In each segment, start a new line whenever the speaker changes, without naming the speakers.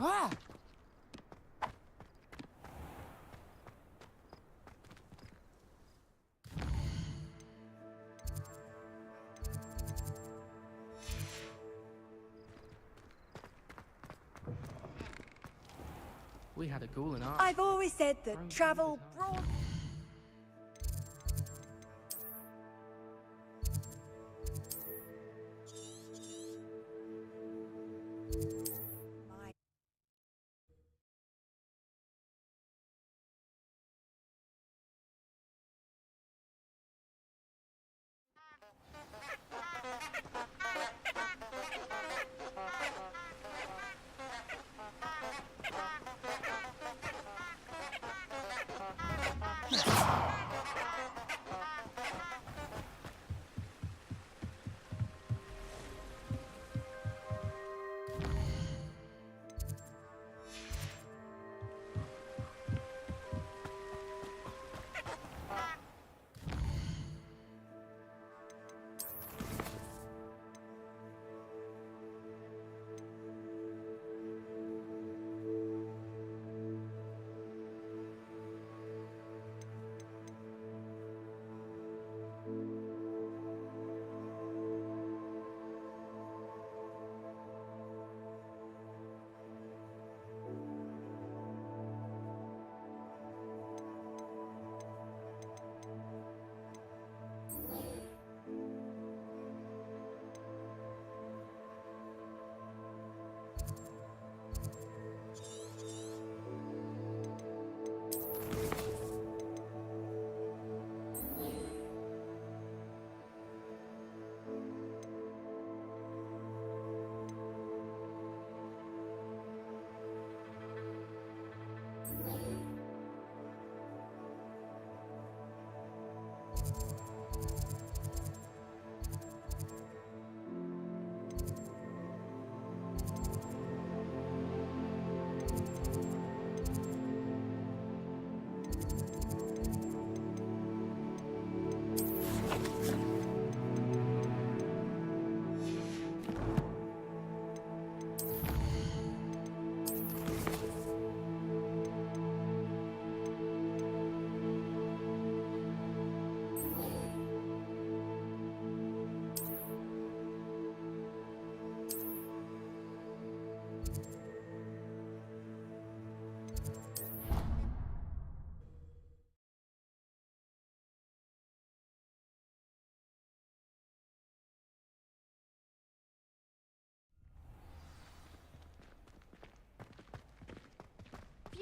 Ah!
We had a ghoul in our...
I've always said that travel brought...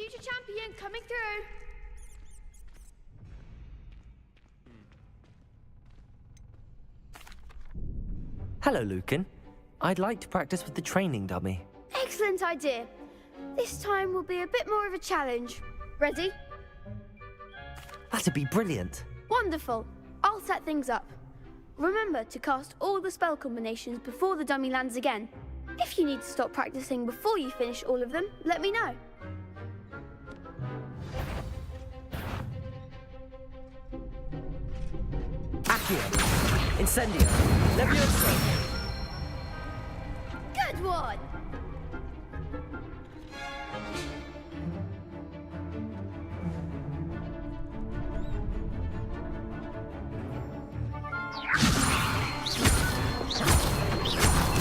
future champion coming through.
Hello, Lucan. I'd like to practice with the training dummy.
Excellent idea. This time will be a bit more of a challenge. Ready?
That'd be brilliant.
Wonderful. I'll set things up. Remember to cast all the spell combinations before the dummy lands again. If you need to stop practicing before you finish all of them, let me know.
Accio. Incendio. Levioso.
Good one!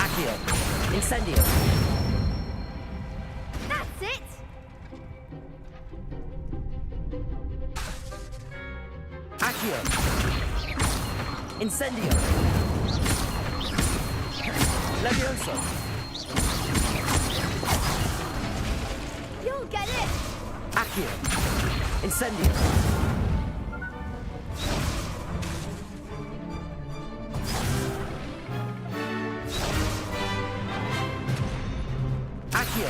Accio. Incendio.
That's it!
Accio. Incendio. Levioso.
You'll get it!
Accio. Incendio. Accio.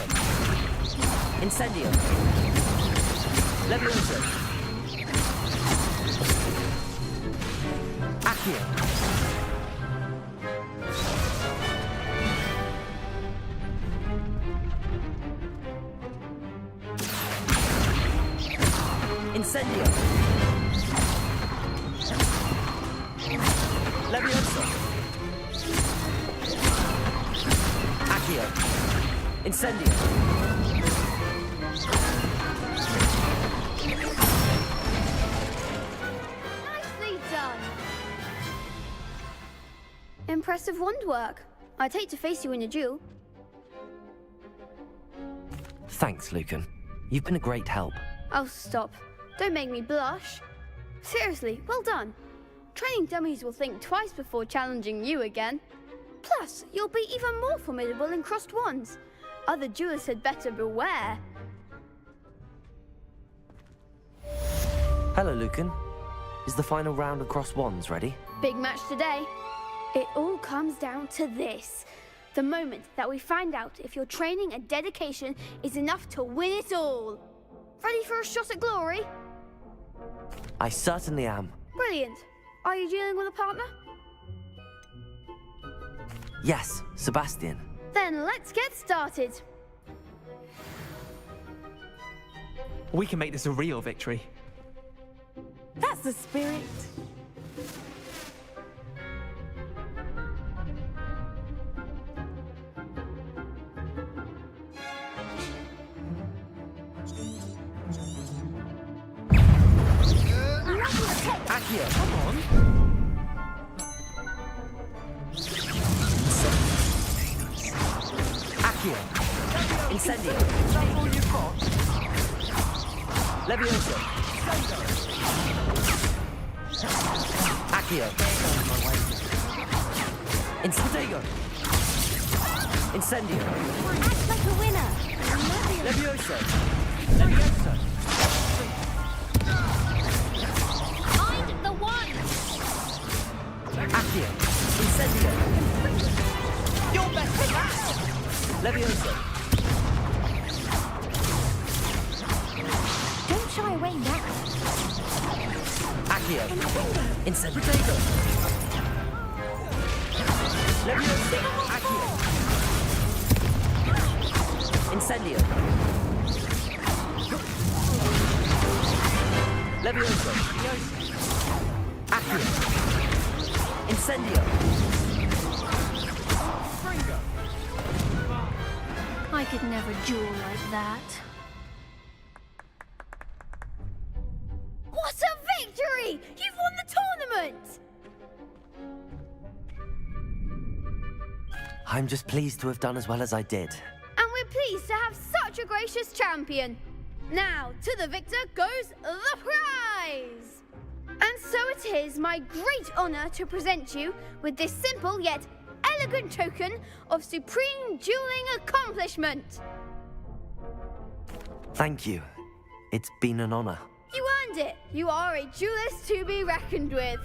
Incendio. Levioso. Accio. Incendio. Levioso. Accio. Incendio.
Nicely done! Impressive wand work. I'd hate to face you in a duel.
Thanks, Lucan. You've been a great help.
Oh, stop. Don't make me blush. Seriously, well done. Training dummies will think twice before challenging you again. Plus, you'll be even more formidable in crossed wands. Other duelists had better beware.
Hello, Lucan. Is the final round of cross wands ready?
Big match today. It all comes down to this. The moment that we find out if your training and dedication is enough to win it all. Ready for a shot at glory?
I certainly am.
Brilliant. Are you dealing with a partner?
Yes, Sebastian.
Then let's get started.
We can make this a real victory.
That's the spirit.
Accio.
Come on.
Accio. Incendio.
Is that all you've got?
Levioso. Accio. Incendio. Incendio.
Act like a winner.
Levioso. Levioso.
Find the one!
Accio. Incendio.
You're better than that!
Levioso.
Don't shy away now.
Accio. Incendio. Levioso. Accio. Incendio. Levioso. Accio. Incendio.
I could never duel like that. What a victory! You've won the tournament!
I'm just pleased to have done as well as I did.
And we're pleased to have such a gracious champion. Now, to the victor goes the prize! And so it is my great honor to present you with this simple yet elegant token of supreme dueling accomplishment.
Thank you. It's been an honor.
You earned it! You are a duelist to be reckoned with.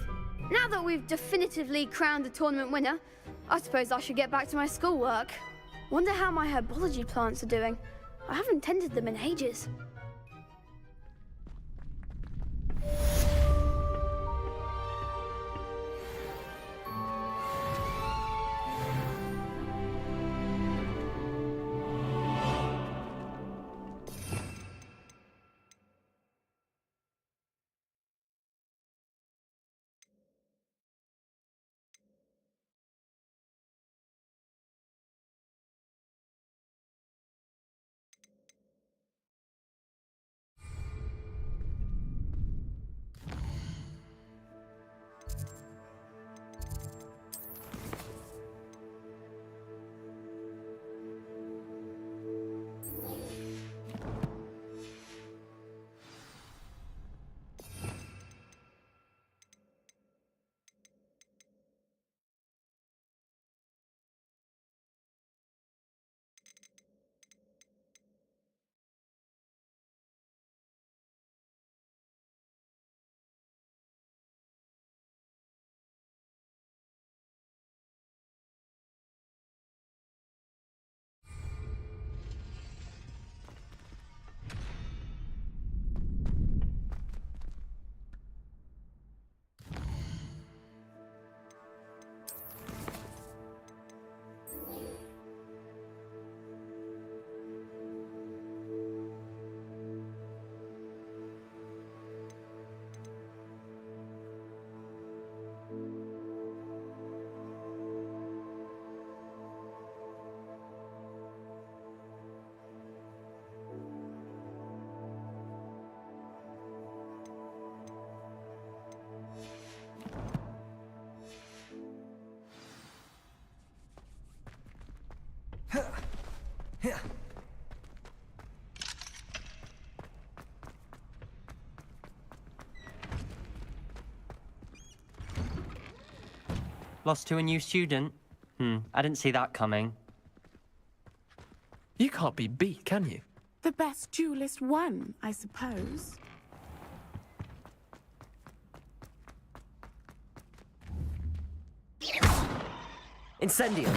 Now that we've definitively crowned the tournament winner, I suppose I should get back to my schoolwork. Wonder how my herbology plants are doing. I haven't tended them in ages.
Lost to a new student? I didn't see that coming.
You can't be beat, can you?
The best duelist won, I suppose.
Incendio!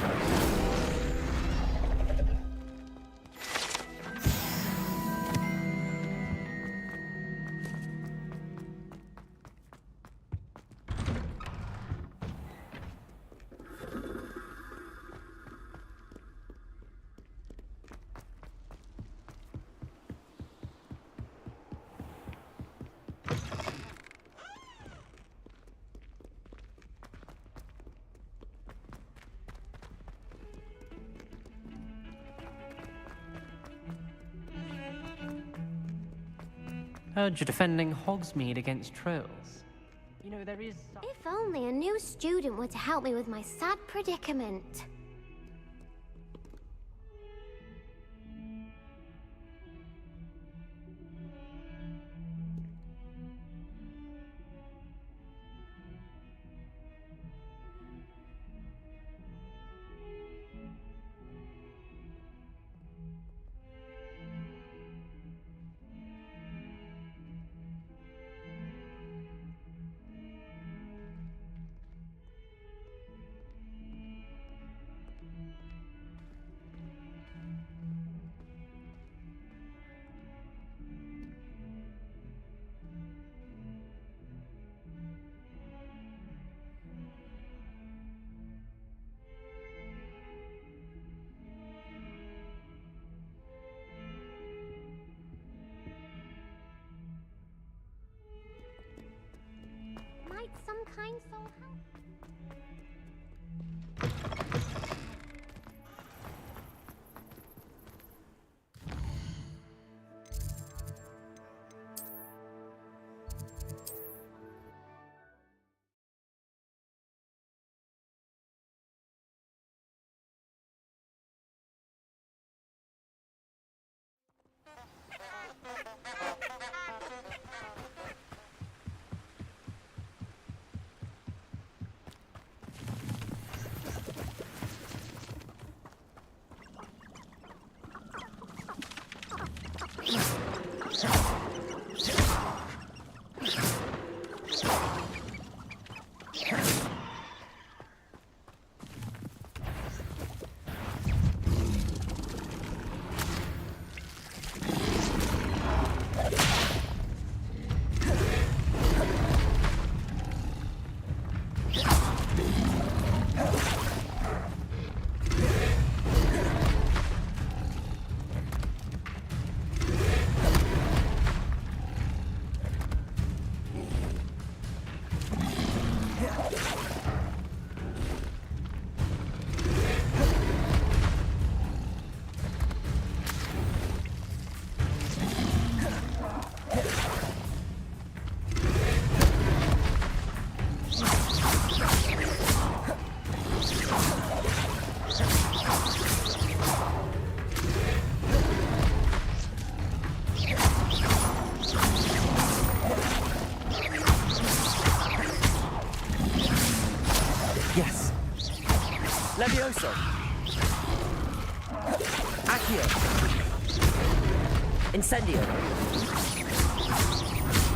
Heard you're defending Hogsmeade against trolls. You know, there is...
If only a new student were to help me with my sad predicament.
Levioso! Accio! Incendio!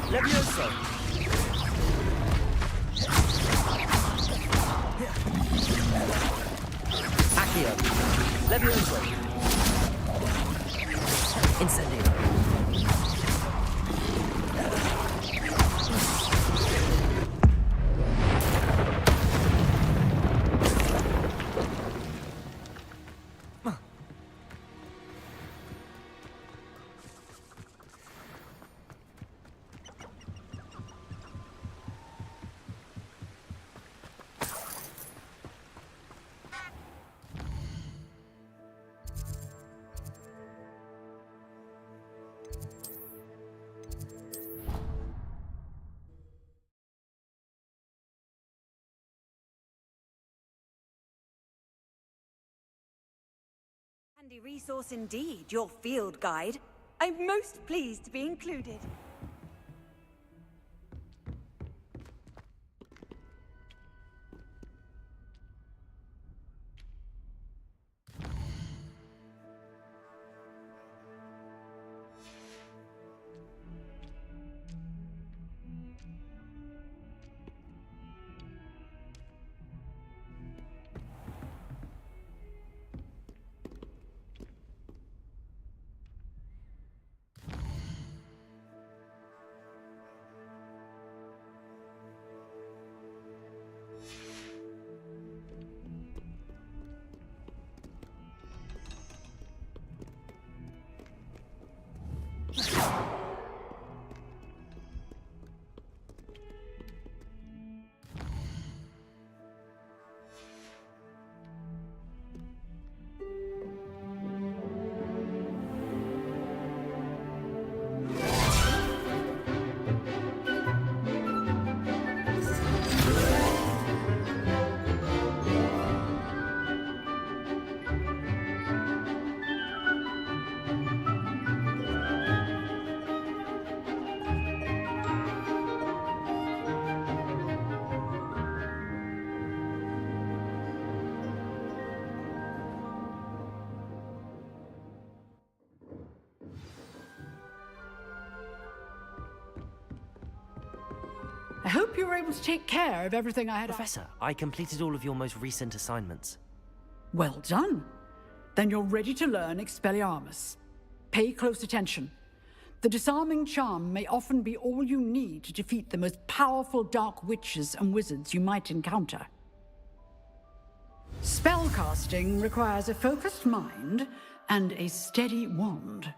Levioso! Accio! Levioso! Incendio!
Handy resource indeed, your field guide. I'm most pleased to be included.
I hope you were able to take care of everything I had.
Professor, I completed all of your most recent assignments.
Well done. Then you're ready to learn Expelliarmus. Pay close attention. The disarming charm may often be all you need to defeat the most powerful dark witches and wizards you might encounter. Spellcasting requires a focused mind and a steady wand.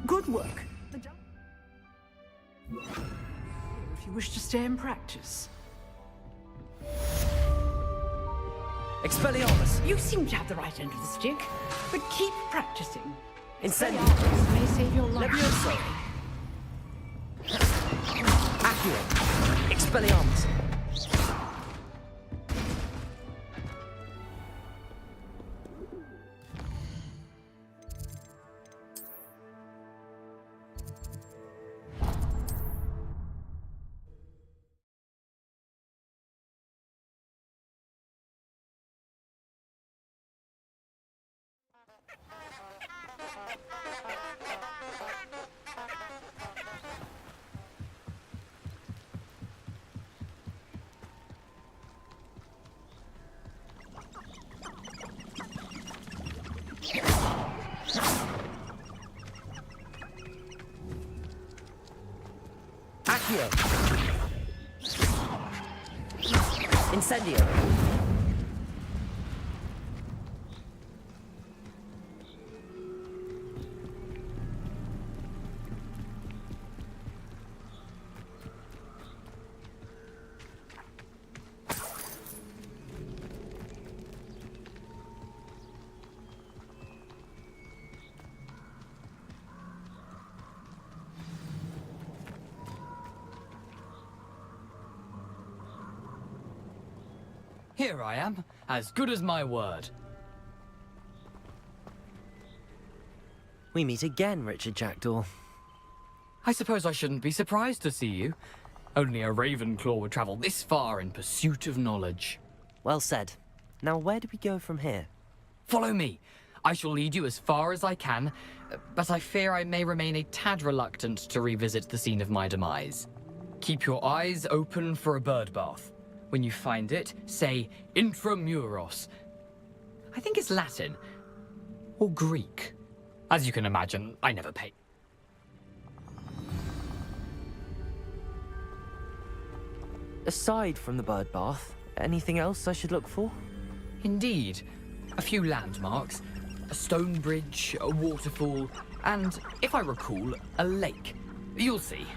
Good work. If you wish to stay in practice.
Expelliarmus!
You seem to have the right end of the stick, but keep practicing.
Incendio!
Expelliarmus may save your life.
Levioso! Accio! Expelliarmus! Accio! Incendio!
Here I am, as good as my word.
We meet again, Richard Jackdaw.
I suppose I shouldn't be surprised to see you. Only a Ravenclaw would travel this far in pursuit of knowledge.
Well said. Now, where do we go from here?
Follow me. I shall lead you as far as I can, but I fear I may remain a tad reluctant to revisit the scene of my demise. Keep your eyes open for a bird bath. When you find it, say intramuros. I think it's Latin. Or Greek. As you can imagine, I never pay.
Aside from the bird bath, anything else I should look for?
Indeed. A few landmarks. A stone bridge, a waterfall, and, if I recall, a lake. You'll see.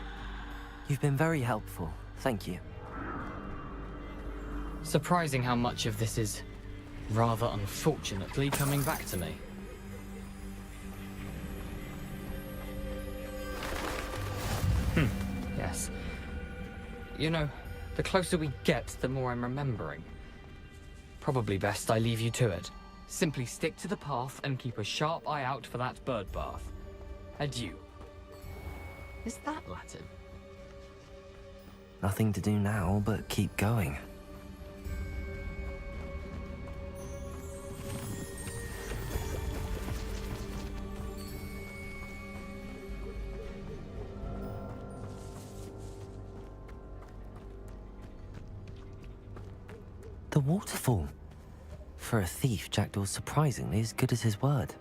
You've been very helpful. Thank you.
Surprising how much of this is, rather unfortunately, coming back to me. Yes. You know, the closer we get, the more I'm remembering. Probably best I leave you to it. Simply stick to the path and keep a sharp eye out for that bird bath. Adieu. Is that Latin?
Nothing to do now but keep going. The waterfall. For a thief, Jackdaw's surprisingly as good as his word.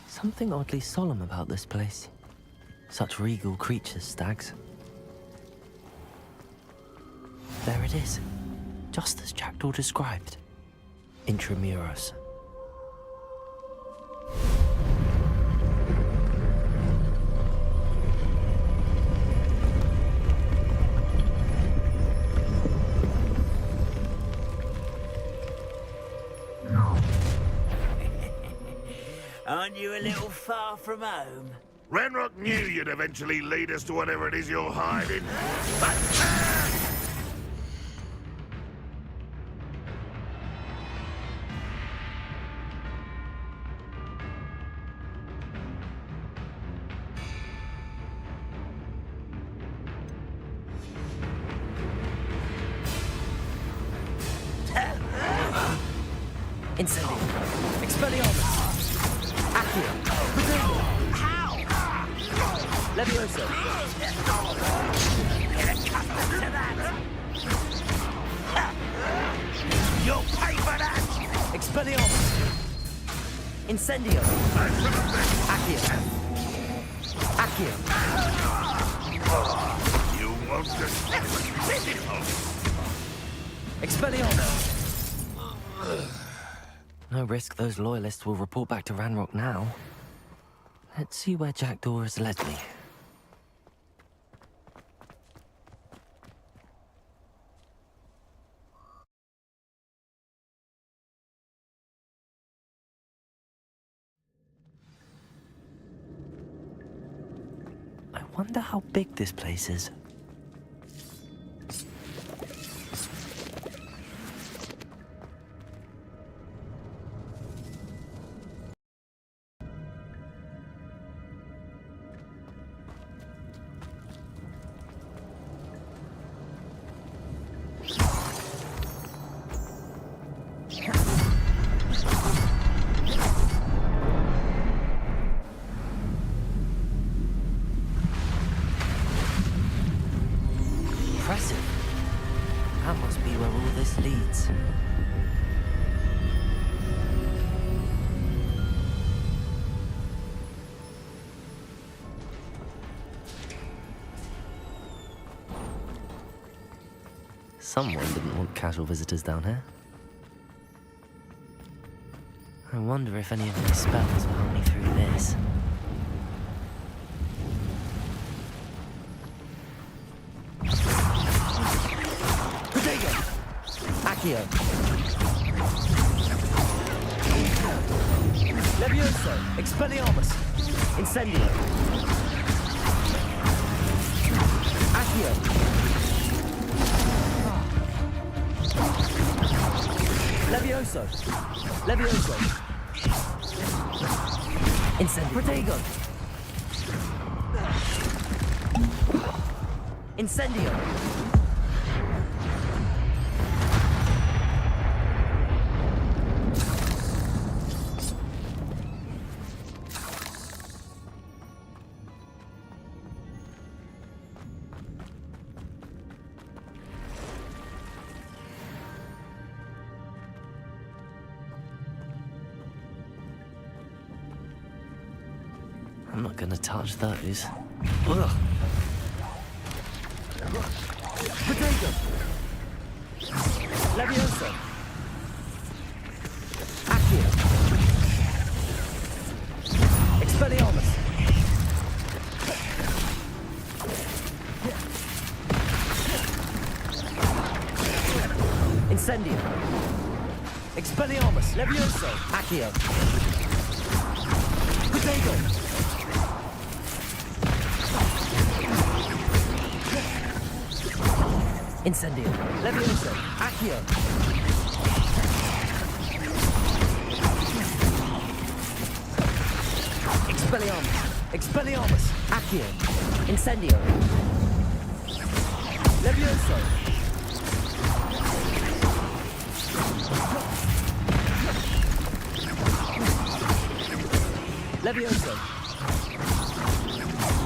Something oddly solemn about this place. Such regal creatures, stags. There it is, just as Jackdaw described. Intramuros.
Aren't you a little far from home?
Ranrock knew you'd eventually lead us to whatever it is you're hiding.
Incendio. Expelliarmus. Accio. How? Levioso.
You'll pay for that!
Expelliarmus. Incendio. Accio. Accio.
You won't just...
Expelliarmus. No risk those loyalists will report back to Ranrock now. Let's see where Jackdaw has led me. I wonder how big this place is. Impressive. That must be where all this leads. Someone didn't want casual visitors down here. I wonder if any of my spells will help me through this. Accio. Levioso. Expelliarmus. Incendio. Accio. Levioso. Levioso. Incendio. Protego. Incendio. I'm not gonna touch those. Ugh. Potato. Levioso. Accio. Expelliarmus. Incendio. Expelliarmus. Levioso. Accio. Potato. Incendio. Levioso. Accio. Expelliarmus. Expelliarmus. Accio. Incendio. Levioso. Levioso.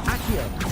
Accio.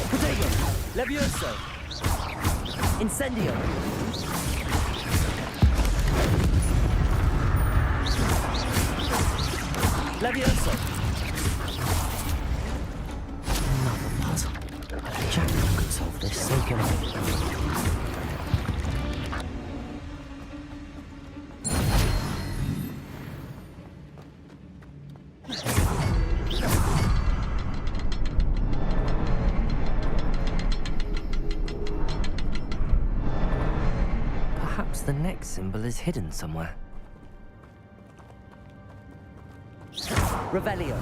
Potato. Levioso. Incendio. Levioso. Another puzzle. Jack could solve this, so can I. The next symbol is hidden somewhere. Revelio.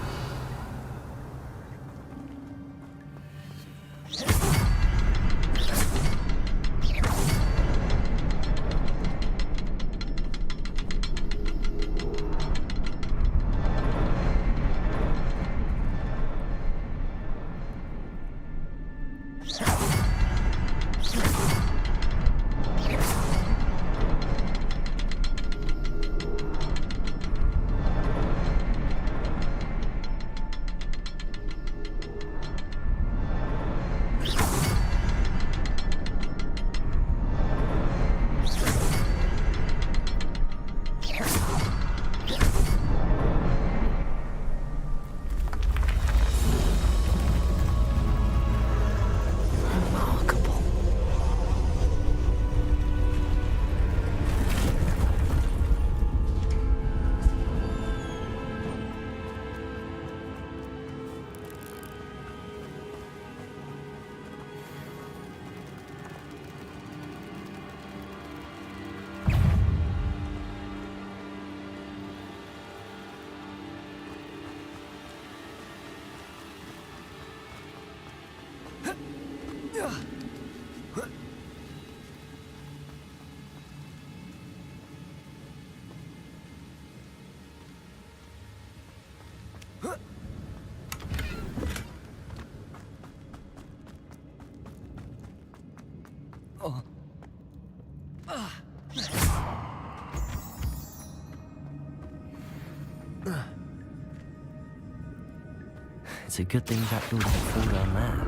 It's a good thing Jackdaw didn't fall down there.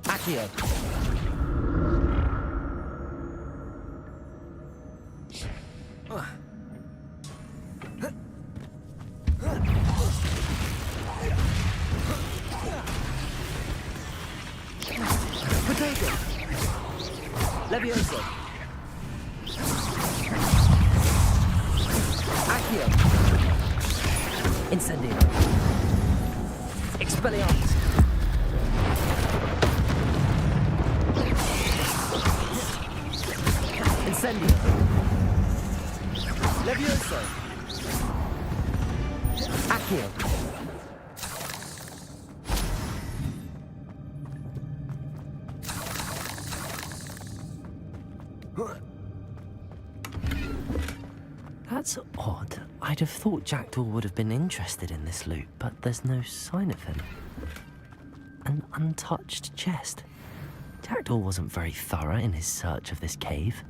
Accio! Potato! Levioso! Accio! Incendio! Expelliarmus! Incendio! Levioso! Accio! That's odd. I'd have thought Jackdaw would have been interested in this loot, but there's no sign of him. An untouched chest. Jackdaw wasn't very thorough in his search of this cave.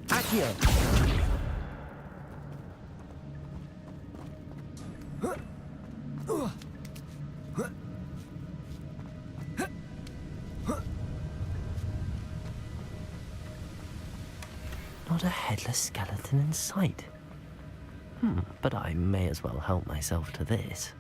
Accio! Not a headless skeleton in sight. But I may as well help myself to this.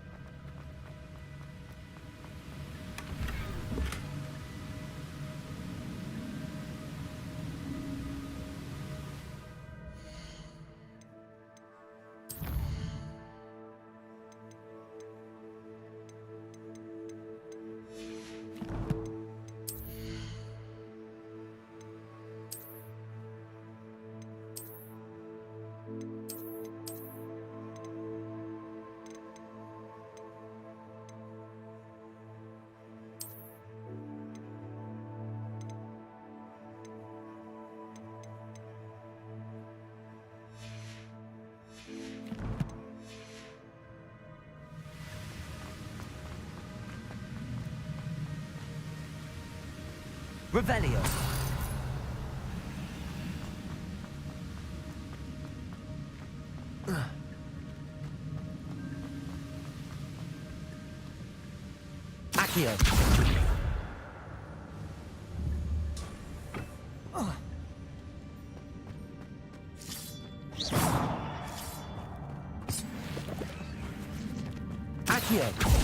Revelio. Accio. Accio.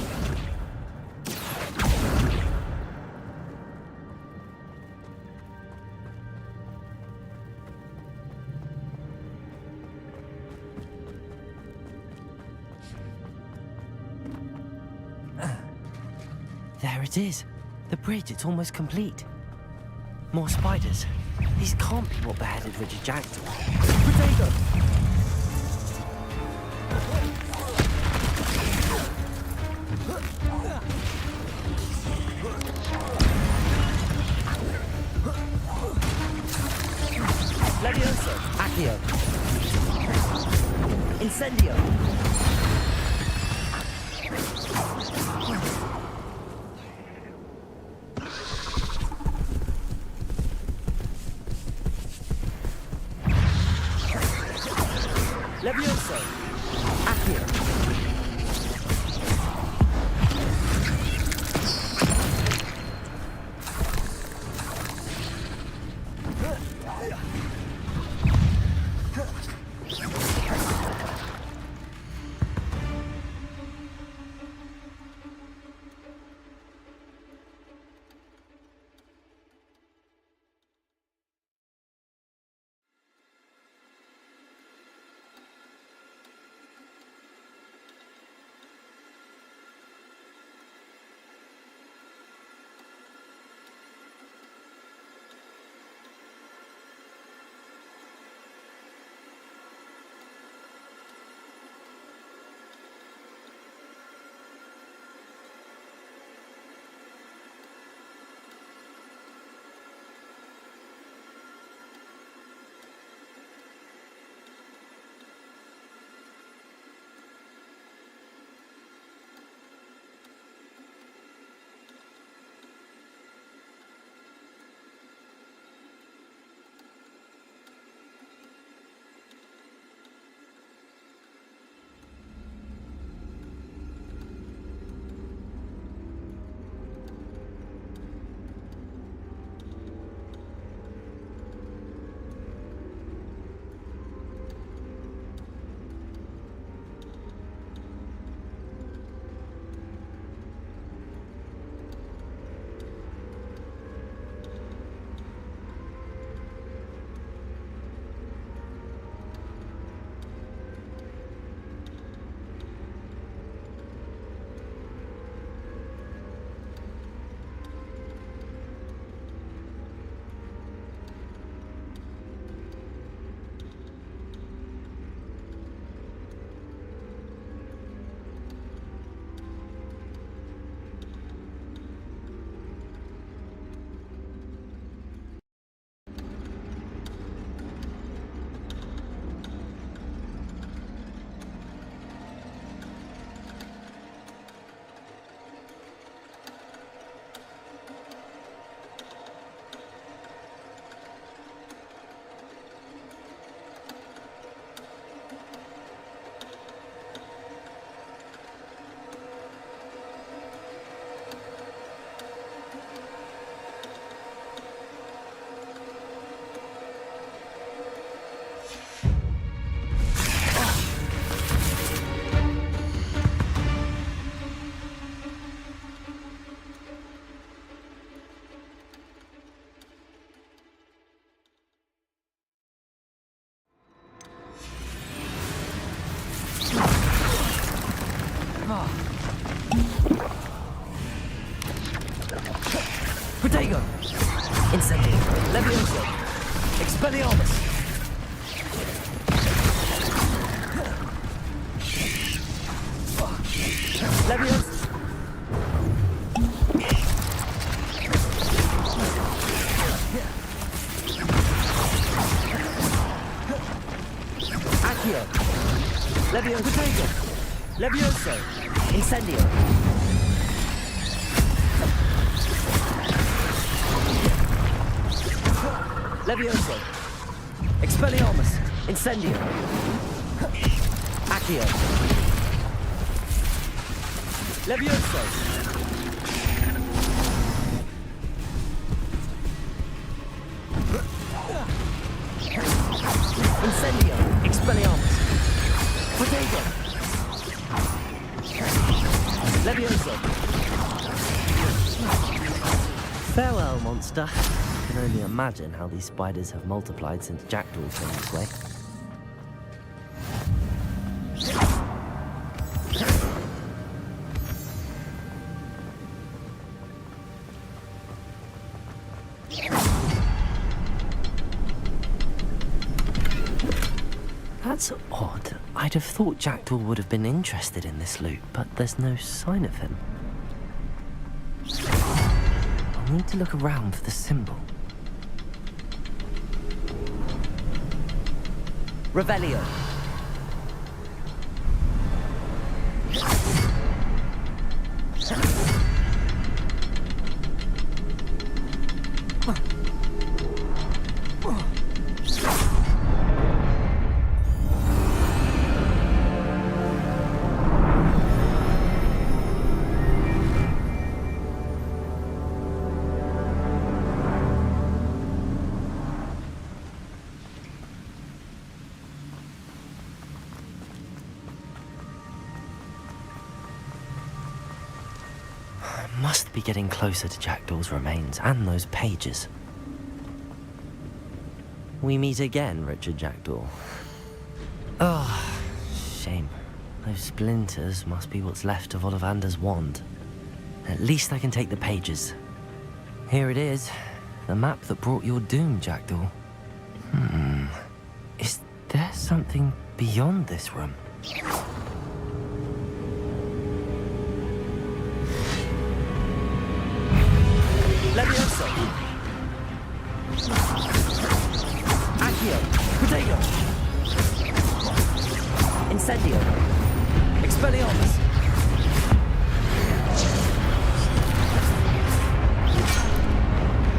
There it is. The bridge, it's almost complete. More spiders. These can't be what beheaded Richard Jackdaw. Potato! Levioso! Accio! Incendio! Levioso! Accio! Protego! Incendio! Levioso! Expelliarmus! Levioso! Accio! Levioso! Protego! Levioso! Incendio! Levioso! Expelliarmus! Incendio! Accio! Levioso! Incendio! Expelliarmus! Protego! Levioso! Farewell, monster. I can only imagine how these spiders have multiplied since Jackdaw came this way. That's odd. I'd have thought Jackdaw would have been interested in this loot, but there's no sign of him. I'll need to look around for the symbol. Revelio. Must be getting closer to Jackdaw's remains and those pages. We meet again, Richard Jackdaw. Oh, shame. Those splinters must be what's left of Ollivander's wand. At least I can take the pages. Here it is, the map that brought your doom, Jackdaw. Is there something beyond this room? Levioso! Accio! Protego! Incendio! Expelliarmus!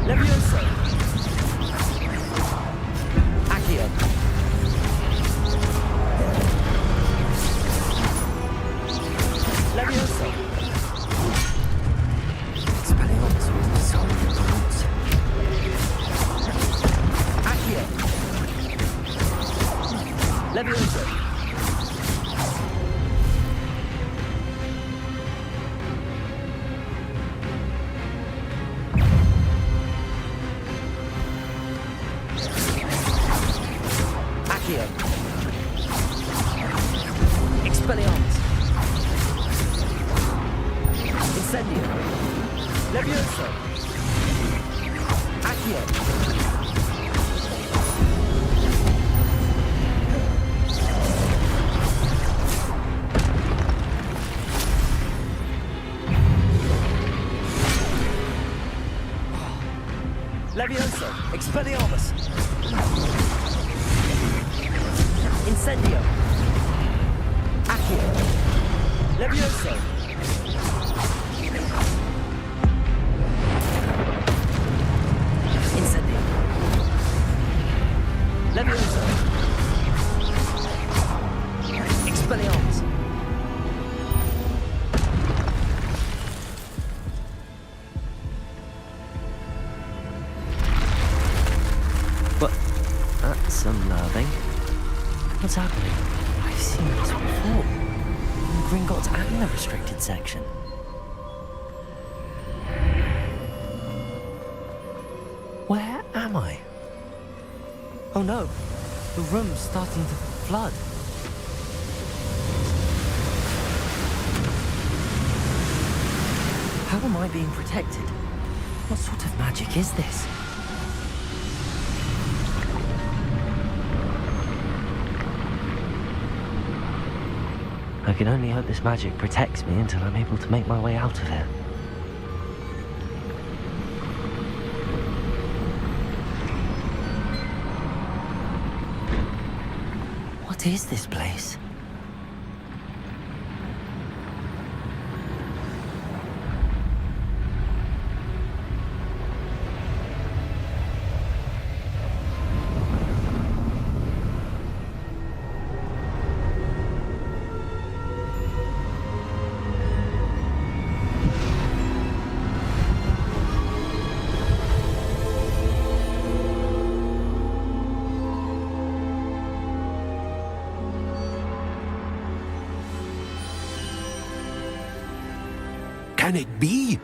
Levioso! Accio! Levioso! Expelliarmus was dissolved in the roots. Accio! Levioso! Accio! Expelliarmus! Incendio! Levioso! Accio! Levioso! Expelliarmus! Incendio! Accio! Levioso! Incendio! Levioso! Expelliarmus! But that's unnerving. What's happening? I've seen this before. In Gringotts and the restricted section. Where am I? Oh no, the room's starting to flood. How am I being protected? What sort of magic is this? I can only hope this magic protects me until I'm able to make my way out of here. What is this place?
Can it be?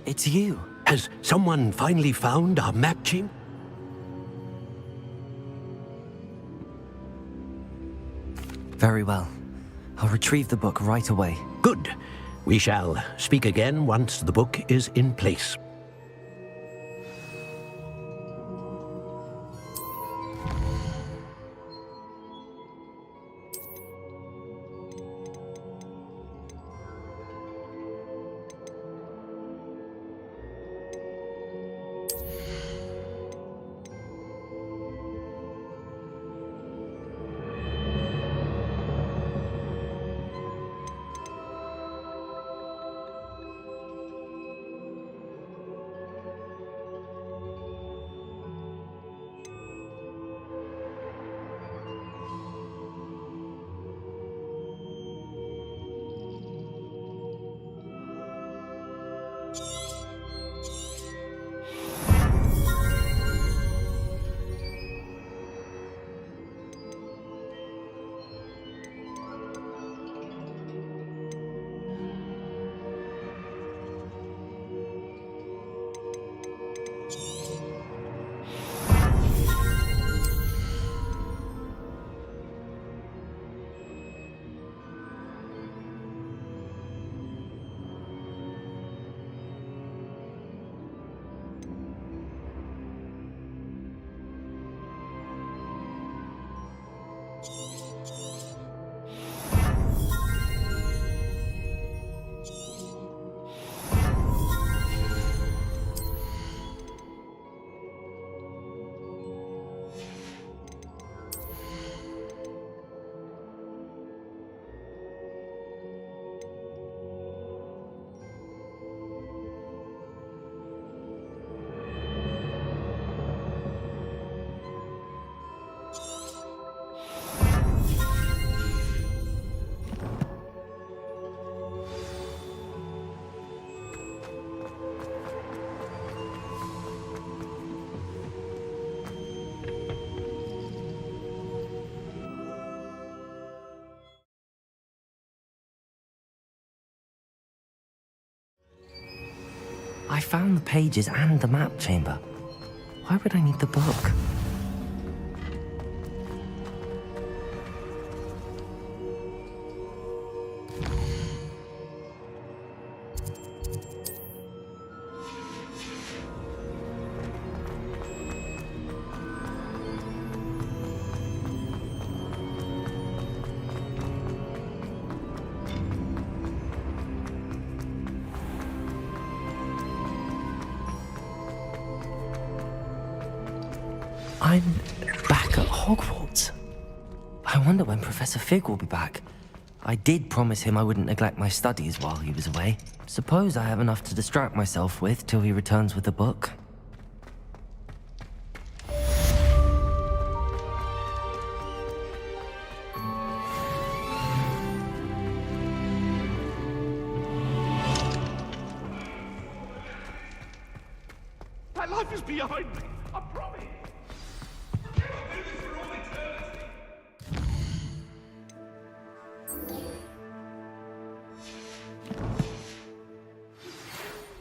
It's you.
Has someone finally found our map chamber?
Very well. I'll retrieve the book right away.
Good. We shall speak again once the book is in place.
I found the pages and the map chamber. Why would I need the book? I'm back at Hogwarts. I wonder when Professor Fig will be back. I did promise him I wouldn't neglect my studies while he was away. Suppose I have enough to distract myself with till he returns with the book.
My life is behind me. I promise.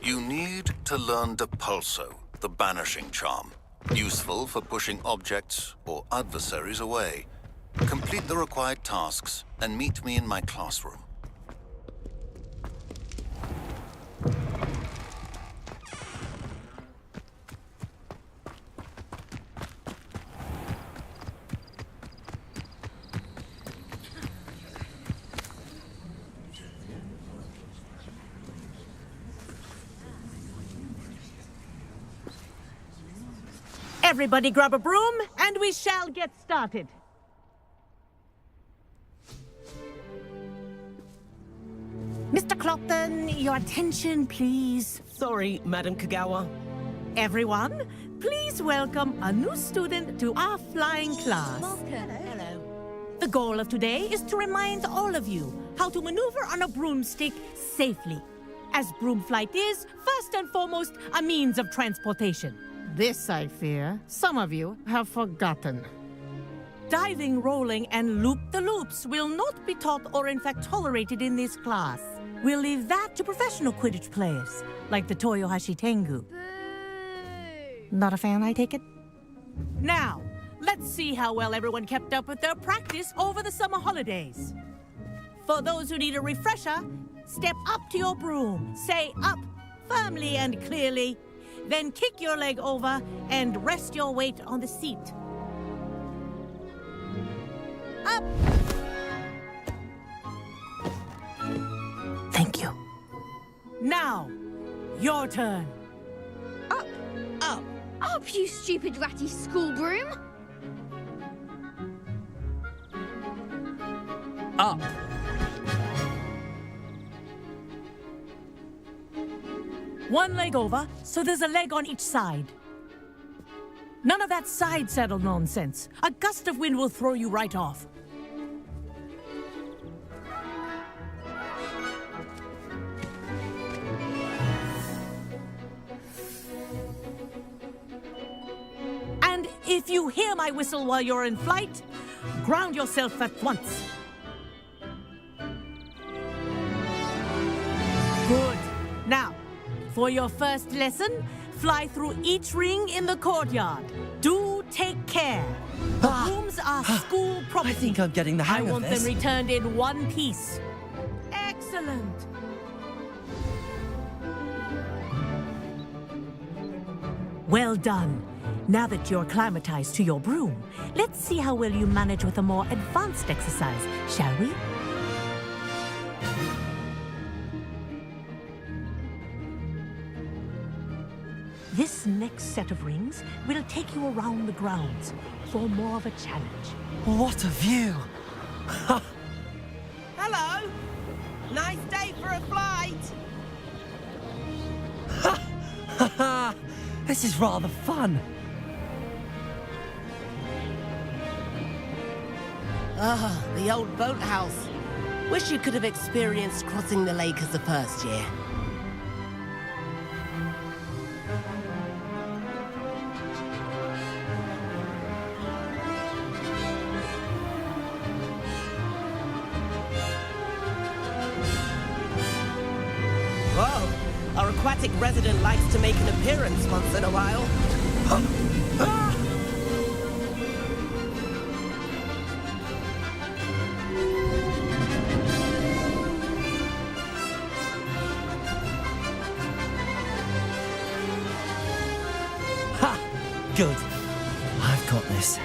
You need to learn Depulso, the banishing charm. Useful for pushing objects or adversaries away. Complete the required tasks and meet me in my classroom.
Everybody grab a broom, and we shall get started. Mr. Clopton, your attention, please.
Sorry, Madam Kagawa.
Everyone, please welcome a new student to our flying class.
Hello.
The goal of today is to remind all of you how to maneuver on a broomstick safely, as broom flight is, first and foremost, a means of transportation. This, I fear, some of you have forgotten. Diving, rolling, and loop-the-loops will not be taught or in fact tolerated in this class. We'll leave that to professional Quidditch players, like the Toyohashi Tengu. Not a fan, I take it? Now, let's see how well everyone kept up with their practice over the summer holidays. For those who need a refresher, step up to your broom, say up firmly and clearly, then kick your leg over and rest your weight on the seat. Up! Thank you. Now, your turn.
Up!
Up!
Up, you stupid ratty school broom!
Up!
One leg over, so there's a leg on each side. None of that side saddle nonsense. A gust of wind will throw you right off. And if you hear my whistle while you're in flight, ground yourself at once. Good. Now, for your first lesson, fly through each ring in the courtyard. Do take care. The rooms are school property.
I think I'm getting the hang
I
of
want
this.
them returned in one piece. Excellent. Well done. Now that you're acclimatized to your broom, let's see how well you manage with a more advanced exercise, shall we? This next set of rings will take you around the grounds for more of a challenge.
What a view!
Hello. Nice day for a flight.
This is rather fun.
Ah, the old boathouse. Wish you could have experienced crossing the lake as a first year. Whoa, our aquatic resident likes to make an appearance once in a while.
Good. I've got this.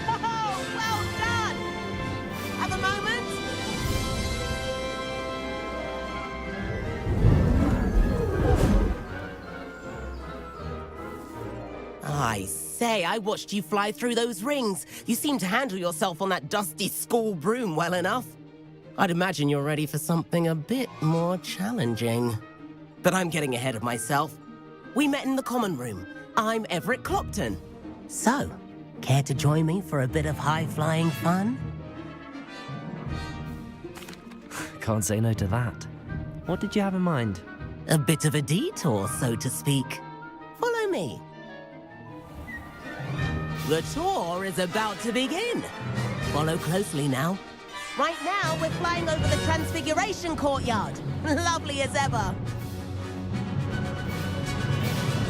Oh, well done! Have a moment? I say, I watched you fly through those rings. You seem to handle yourself on that dusty school broom well enough. I'd imagine you're ready for something a bit more challenging. But I'm getting ahead of myself. We met in the common room. I'm Everett Clopton. So, care to join me for a bit of high-flying fun?
Can't say no to that. What did you have in mind?
A bit of a detour, so to speak. Follow me. The tour is about to begin. Follow closely now. Right now, we're flying over the Transfiguration Courtyard. Lovely as ever.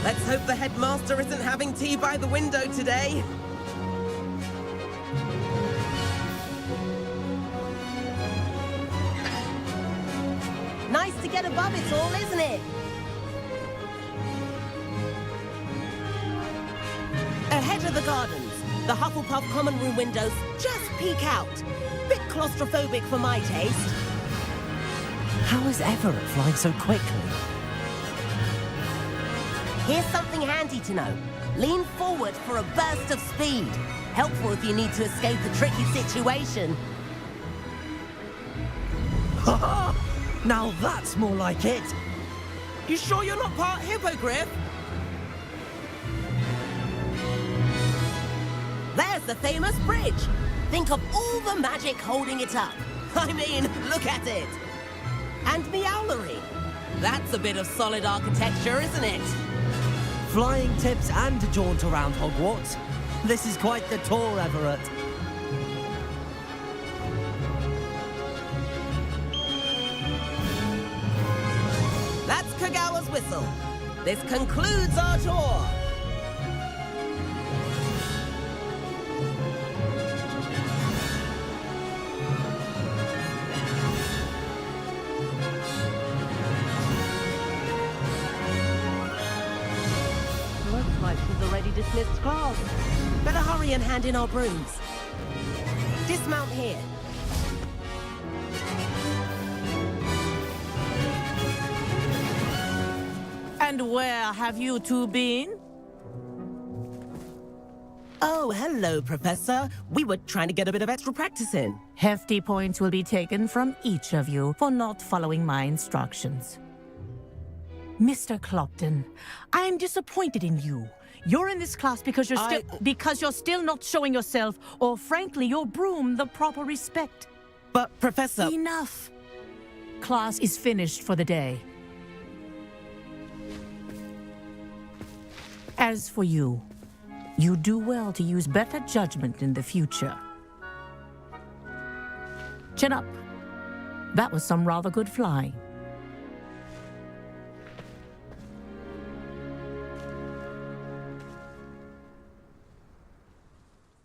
Let's hope the headmaster isn't having tea by the window today. Nice to get above it all, isn't it? Ahead of the gardens, the Hufflepuff common room windows just peek out. Bit claustrophobic for my taste.
How is Everett flying so quickly?
Here's something handy to know. Lean forward for a burst of speed. Helpful if you need to escape a tricky situation.
Now that's more like it.
You sure you're not part hippogriff? There's the famous bridge. Think of all the magic holding it up. I mean, look at it. And Meowlery. That's a bit of solid architecture, isn't it?
Flying tips and a jaunt around Hogwarts. This is quite the tour, Everett.
That's Kagawa's whistle. This concludes our tour. Looks like she's already dismissed class. Better hurry and hand in our brooms. Dismount here.
And where have you two been?
Oh, hello, Professor. We were trying to get a bit of extra practice in.
Hefty points will be taken from each of you for not following my instructions. Mr. Clopton, I am disappointed in you. You're in this class because you're still not showing yourself, or frankly, your broom the proper respect.
But, Professor...
Enough. Class is finished for the day. As for you, you do well to use better judgment in the future. Chin up. That was some rather good flying.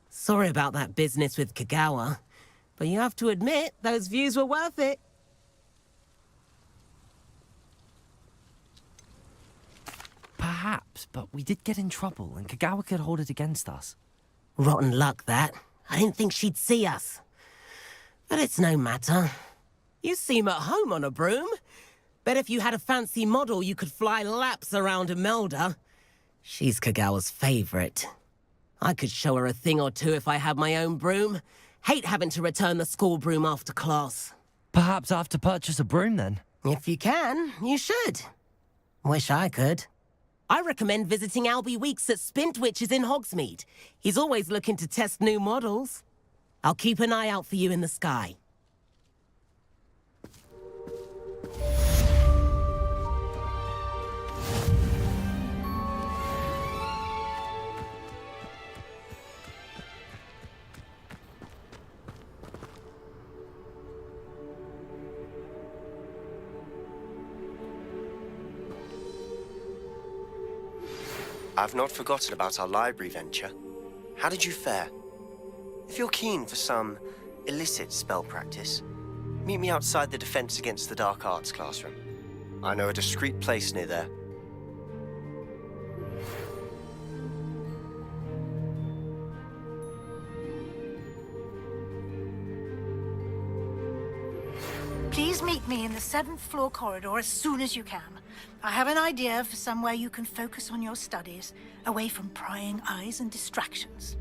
Sorry about that business with Kagawa, but you have to admit, those views were worth it.
Perhaps, but we did get in trouble, and Kagawa could hold it against us.
Rotten luck, that. I didn't think she'd see us. But it's no matter. You seem at home on a broom. Bet if you had a fancy model, you could fly laps around Imelda. She's Kagawa's favorite. I could show her a thing or two if I had my own broom. Hate having to return the school broom after class.
Perhaps I have to purchase a broom, then?
If you can, you should. Wish I could. I recommend visiting Albie Weeks at Spintwitches in Hogsmeade. He's always looking to test new models. I'll keep an eye out for you in the sky.
I've not forgotten about our library venture. How did you fare? If you're keen for some illicit spell practice, meet me outside the Defense Against the Dark Arts classroom. I know a discreet place near there.
Please meet me in the 7th floor corridor as soon as you can. I have an idea for somewhere you can focus on your studies, away from prying eyes and distractions.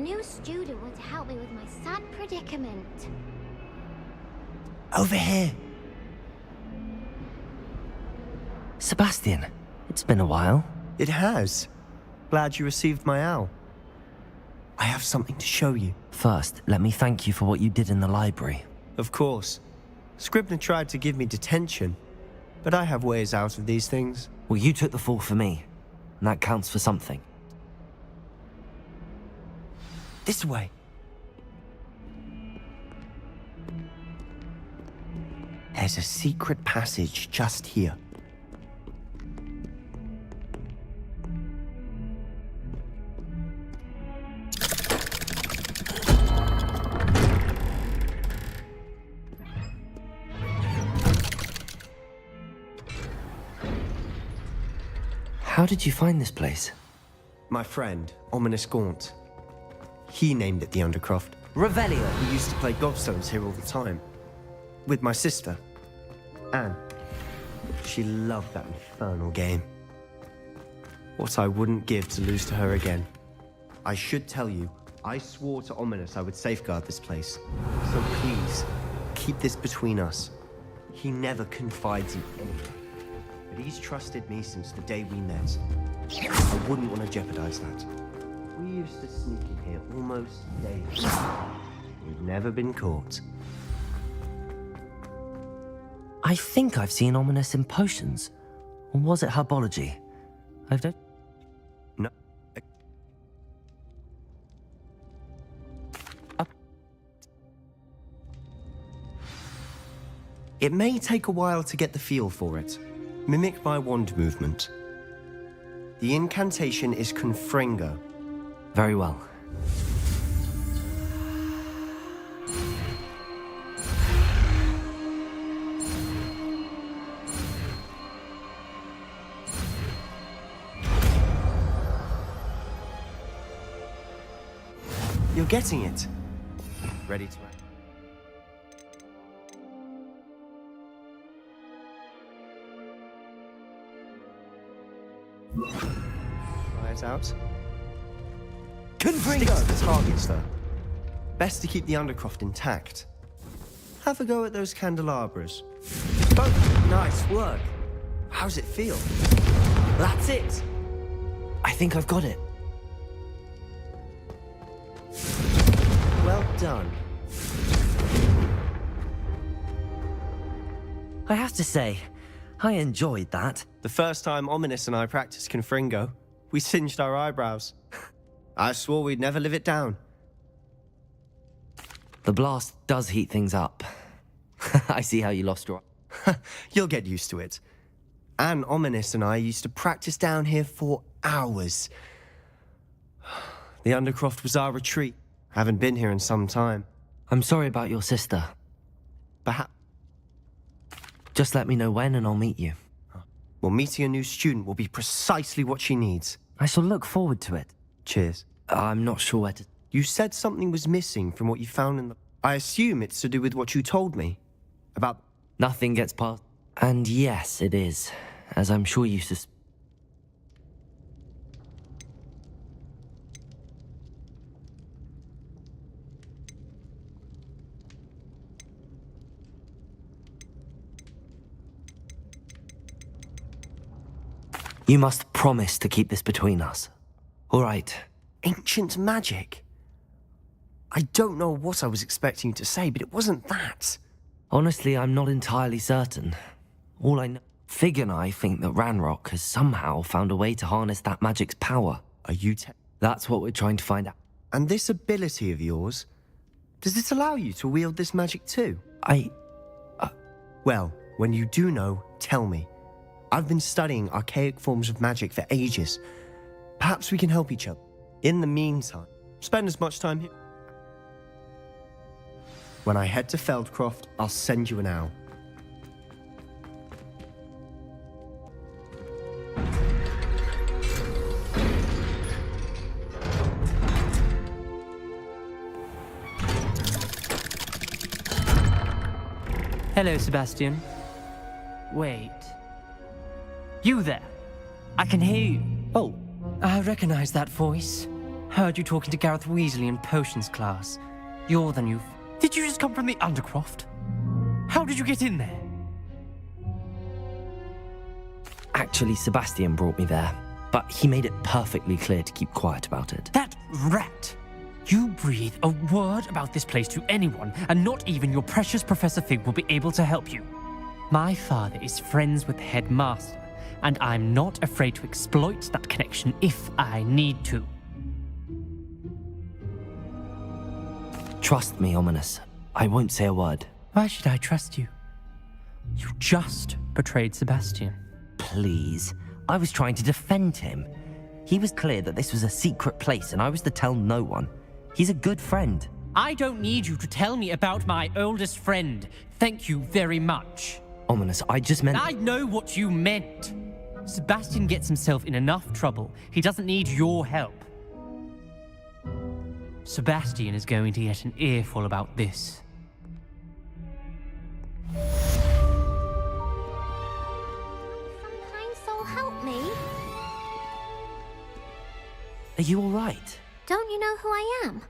new student were to help me with my sad predicament.
Over here.
Sebastian, it's been a while.
It has. Glad you received my owl. I have something to show you.
First, let me thank you for what you did in the library.
Of course. Scribner tried to give me detention, but I have ways out of these things.
Well, you took the fall for me, and that counts for something.
This way. There's a secret passage just here.
How did you find this place?
My friend, Ominous Gaunt. He named it the Undercroft.
Revelio.
We used to play gobstones here all the time. With my sister, Anne. She loved that infernal game. What I wouldn't give to lose to her again. I should tell you, I swore to Ominous I would safeguard this place. So please, keep this between us. He never confides in anything. But he's trusted me since the day we met. I wouldn't want to jeopardize that. We used to sneak in here almost daily. We've never been caught.
I think I've seen Ominous in potions. Or was it herbology? I don't...
No. It may take a while to get the feel for it. Mimic my wand movement. The incantation is Confringo.
Very well.
You're getting it. Ready to act. Try it out. Confringo! Stick to the targets, though. Best to keep the Undercroft intact. Have a go at those candelabras. Both. Nice work. How's it feel? That's it.
I think I've got it.
Well done.
I have to say, I enjoyed that.
The first time Ominous and I practiced Confringo, we singed our eyebrows. I swore we'd never live it down.
The blast does heat things up. I see how you lost your...
You'll get used to it. And Ominous and I used to practice down here for hours. The Undercroft was our retreat. Haven't been here in some time.
I'm sorry about your sister.
Perhaps...
Just let me know when and I'll meet you.
Well, meeting a new student will be precisely what she needs.
I shall look forward to it.
Cheers.
I'm not sure where to...
You said something was missing from what you found in the... I assume it's to do with what you told me. About...
Nothing gets past... And yes, it is. As I'm sure you You must promise to keep this between us. All right.
Ancient magic? I don't know what I was expecting you to say, but it wasn't that.
Honestly, I'm not entirely certain. All I know... Fig and I think that Ranrock has somehow found a way to harness that magic's power.
Are you
That's what we're trying to find out.
And this ability of yours, does it allow you to wield this magic too? Well, when you do know, tell me. I've been studying archaic forms of magic for ages. Perhaps we can help each other. In the meantime, spend as much time here. When I head to Feldcroft, I'll send you an owl.
Hello, Sebastian. Wait. You there? I can hear you.
Oh, I recognize that voice.
Heard you talking to Gareth Weasley in potions class. You're the new... Did you just come from the Undercroft? How did you get in there?
Actually, Sebastian brought me there, but he made it perfectly clear to keep quiet about it.
That rat! You breathe a word about this place to anyone, and not even your precious Professor Fig will be able to help you. My father is friends with the headmaster, and I'm not afraid to exploit that connection if I need to.
Trust me, Ominous. I won't say a word.
Why should I trust you? You just betrayed Sebastian.
Please. I was trying to defend him. He was clear that this was a secret place and I was to tell no one. He's a good friend.
I don't need you to tell me about my oldest friend. Thank you very much.
Ominous, I just meant...
I know what you meant. Sebastian gets himself in enough trouble. He doesn't need your help. Sebastian is going to get an earful about this.
Kind soul, help me.
Are you all right?
Don't you know who I am?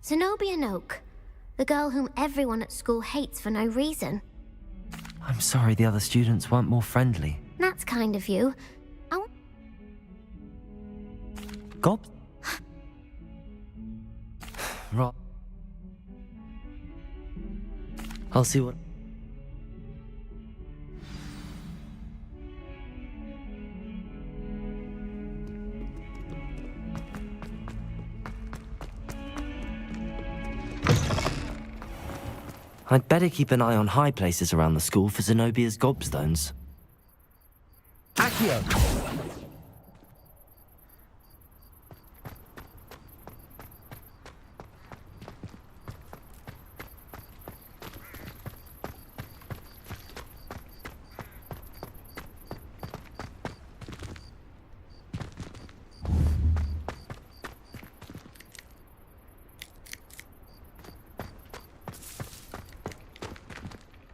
Zenobia Noak, the girl whom everyone at school hates for no reason.
I'm sorry the other students weren't more friendly.
That's kind of you.
Gob? Right. I'll see what... I'd better keep an eye on high places around the school for Zenobia's gobstones. Accio!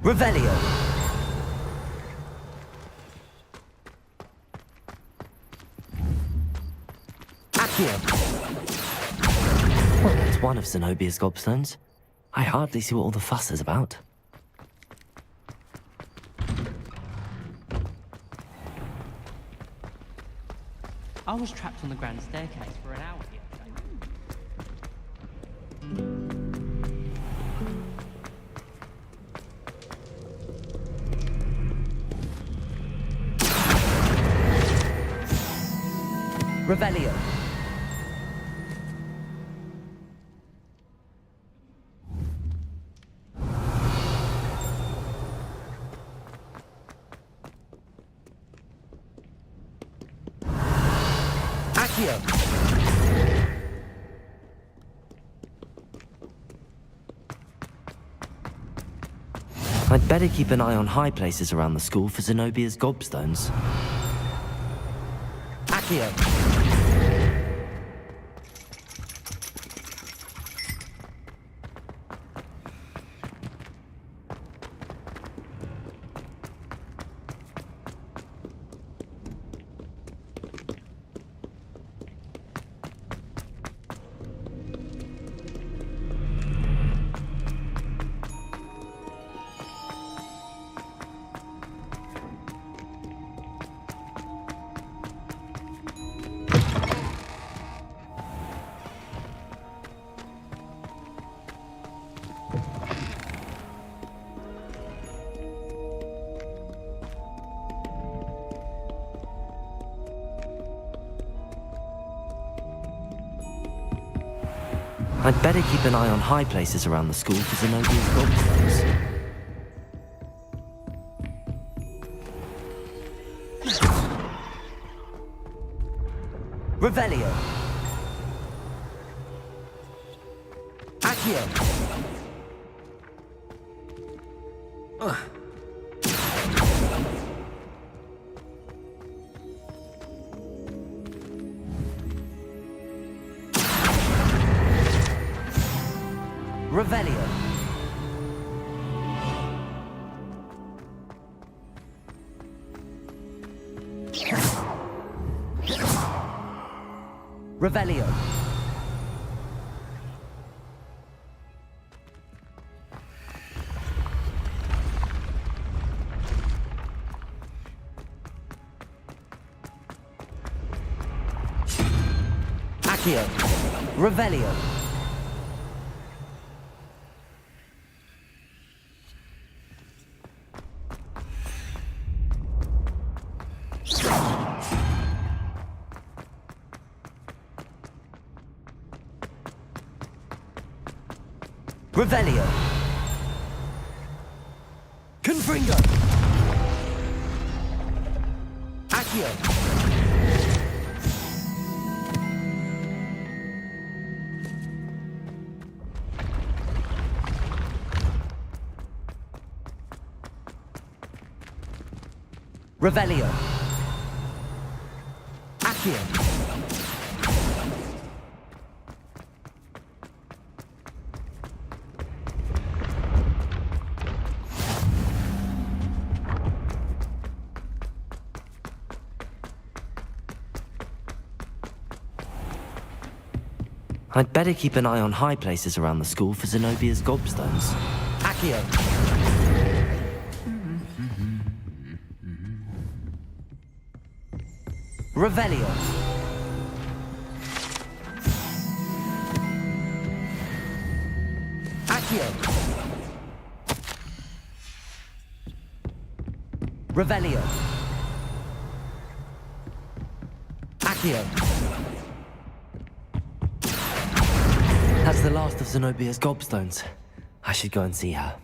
Revelio! Accio! Well, that's one of Zenobia's gobstones. I hardly see what all the fuss is about.
I was trapped on the grand staircase for an hour here.
Revelio. Accio. I'd better keep an eye on high places around the school for Zenobia's gobstones. Accio. I'd better keep an eye on high places around the school for Zenobia's gobstones. Revelio. Accio. Revelio. Revelio. Accio. Revelio. Revelio. Confringo. Accio. Revelio. Accio. I'd better keep an eye on high places around the school for Zenobia's gobstones. Accio. Revelio. Accio. Revelio. Accio. That's the last of Zenobia's gobstones. I should go and see her.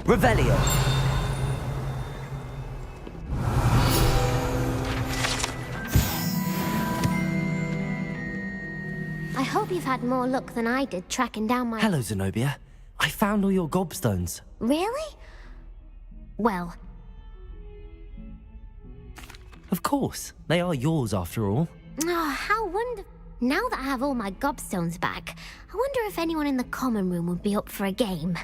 Revelio.
I hope you've had more luck than I did tracking down my...
Hello, Zenobia. I found all your gobstones.
Really? Well...
Of course. They are yours, after all.
Oh, how wonderful. Now that I have all my gobstones back, I wonder if anyone in the common room would be up for a game.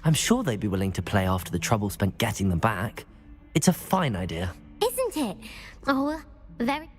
I'm sure they'd be willing to play after the trouble spent getting them back. It's a fine idea.
Isn't it? Oh, very...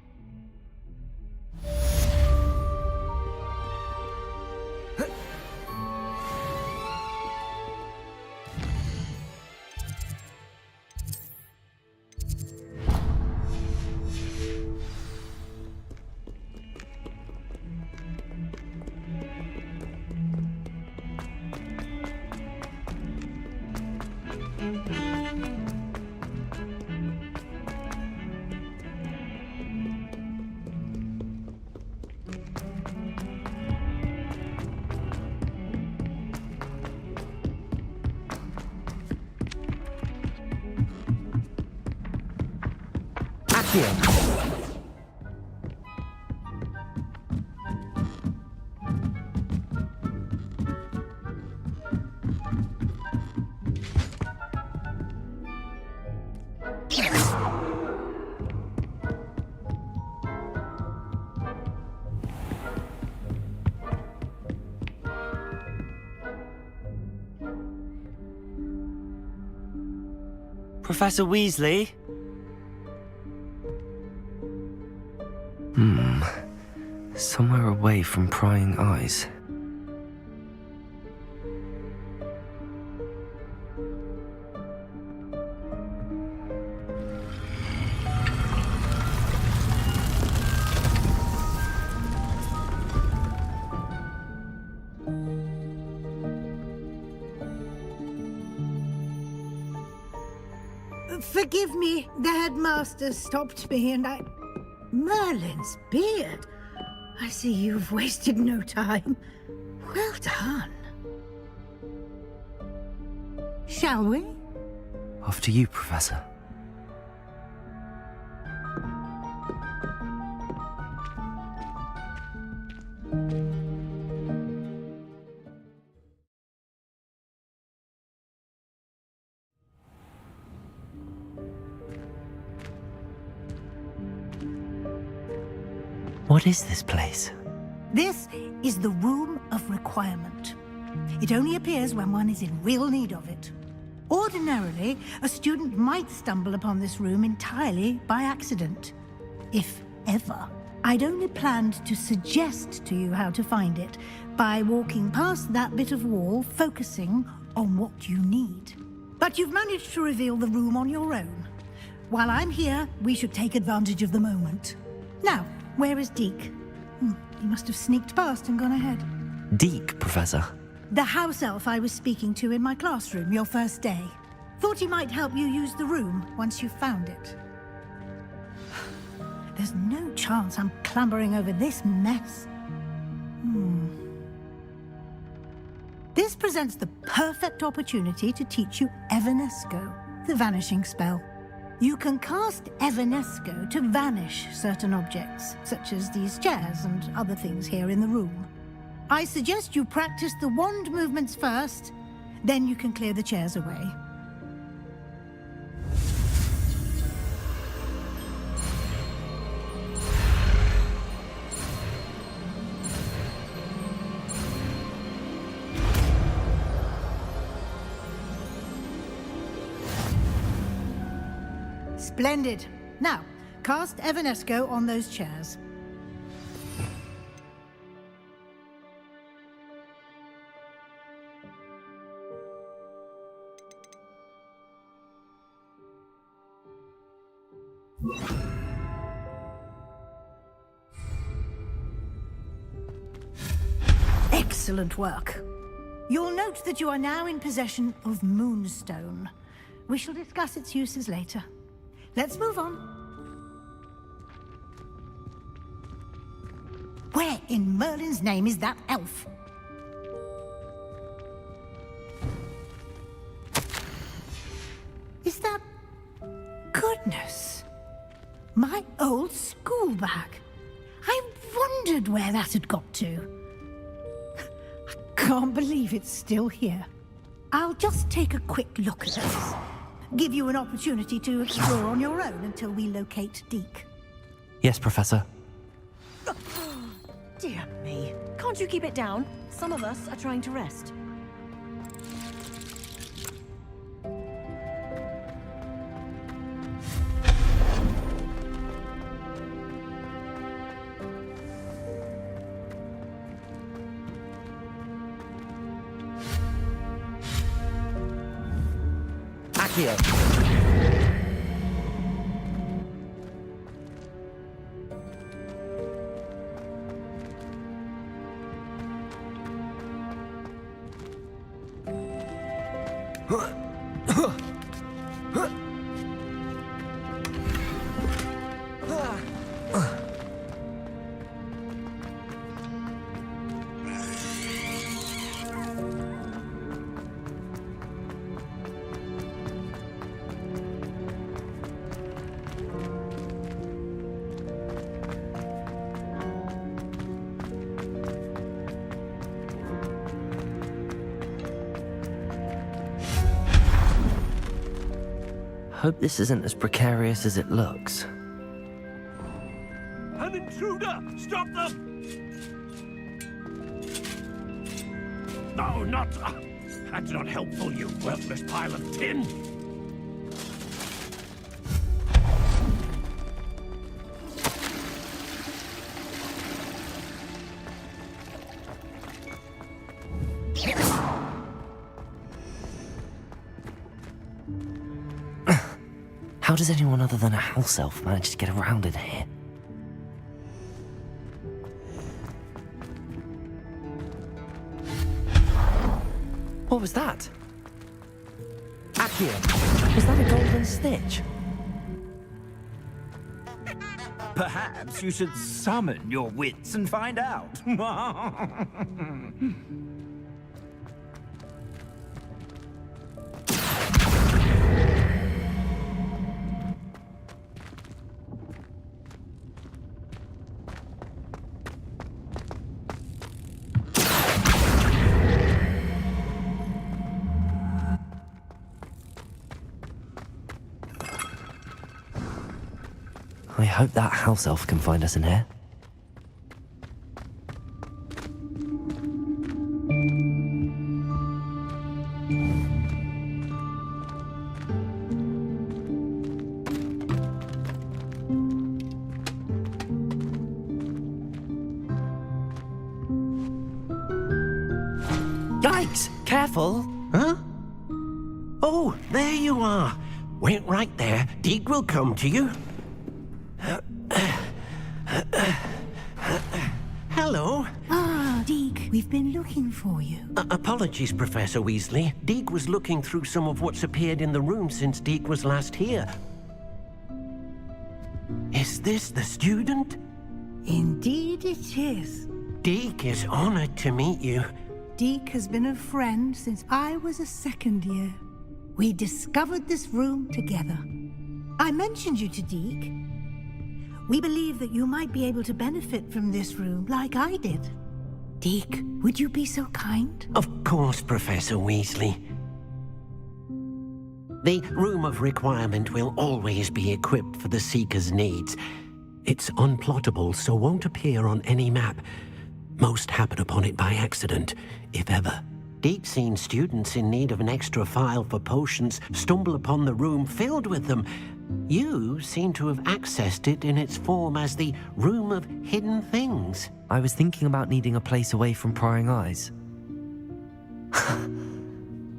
Professor Weasley? Somewhere away from prying eyes.
Forgive me, the headmaster stopped me and I... Merlin's beard. I see you've wasted no time. Well done. Shall we?
Off to you, Professor. What is this place?
This is the Room of Requirement. It only appears when one is in real need of it. Ordinarily, a student might stumble upon this room entirely by accident. If ever. I'd only planned to suggest to you how to find it by walking past that bit of wall, focusing on what you need. But you've managed to reveal the room on your own. While I'm here, we should take advantage of the moment. Now, where is Deke? He must have sneaked past and gone ahead.
Deke, Professor.
The house elf I was speaking to in my classroom your first day. Thought he might help you use the room once you found it. There's no chance I'm clambering over this mess. This presents the perfect opportunity to teach you Evanesco, the vanishing spell. You can cast Evanesco to vanish certain objects, such as these chairs and other things here in the room. I suggest you practice the wand movements first, then you can clear the chairs away. Splendid. Now, cast Evanesco on those chairs. Excellent work. You'll note that you are now in possession of Moonstone. We shall discuss its uses later. Let's move on. Where in Merlin's name is that elf? Is that... Goodness. My old school bag. I wondered where that had got to. I can't believe it's still here. I'll just take a quick look at this. Give you an opportunity to explore on your own until we locate Deke.
Yes, Professor.
Dear me. Can't you keep it down? Some of us are trying to rest.
Accio. Hope this isn't as precarious as it looks.
An intruder! Stop them! No, not... that's not helpful, you worthless pile of tin!
How does anyone other than a house elf manage to get around in here? What was that? Accio! here. Was that a golden stitch?
Perhaps you should summon your wits and find out.
I hope that house elf can find us in here.
Yikes! Careful! Huh? Oh, there you are. Wait right there. Deek will come to you. Hello.
Ah, Deek, we've been looking for you.
Apologies, Professor Weasley. Deek was looking through some of what's appeared in the room since Deek was last here. Is this the student?
Indeed it is.
Deek is honored to meet you.
Deek has been a friend since I was a second year. We discovered this room together. I mentioned you to Deek. We believe that you might be able to benefit from this room like I did. Deek, would you be so kind?
Of course, Professor Weasley. The Room of Requirement will always be equipped for the Seeker's needs. It's unplottable, so won't appear on any map. Most happen upon it by accident, if ever. Deek's seen students in need of an extra file for potions stumble upon the room filled with them. You seem to have accessed it in its form as the Room of Hidden Things.
I was thinking about needing a place away from prying eyes.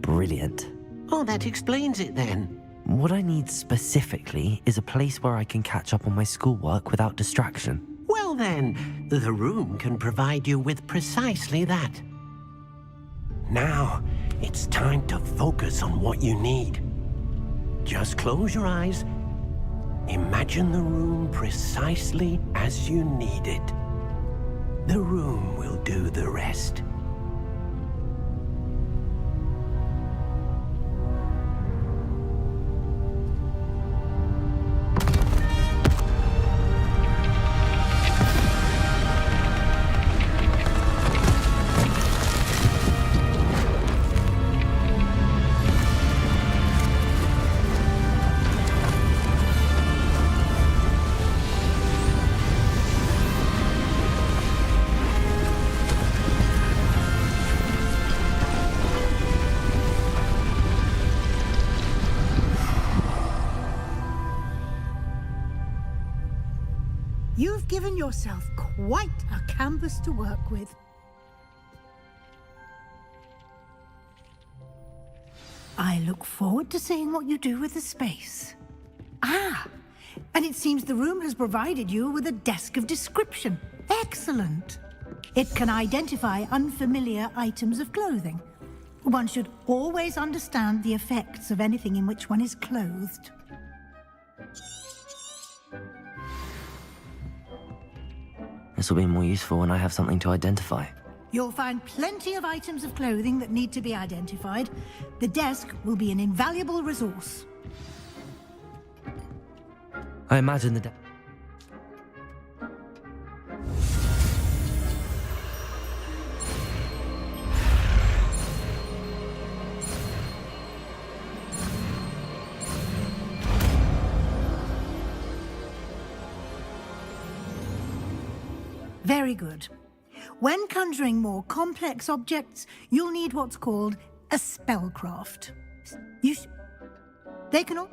Brilliant.
Oh, that explains it then.
What I need specifically is a place where I can catch up on my schoolwork without distraction.
Well then, the room can provide you with precisely that. Now, it's time to focus on what you need. Just close your eyes. Imagine the room precisely as you need it. The room will do the rest.
You've given yourself quite a canvas to work with. I look forward to seeing what you do with the space. Ah, and it seems the room has provided you with a desk of description. Excellent. It can identify unfamiliar items of clothing. One should always understand the effects of anything in which one is clothed.
This will be more useful when I have something to identify.
You'll find plenty of items of clothing that need to be identified. The desk will be an invaluable resource.
I imagine the
Very good. When conjuring more complex objects, you'll need what's called a spellcraft. They can all...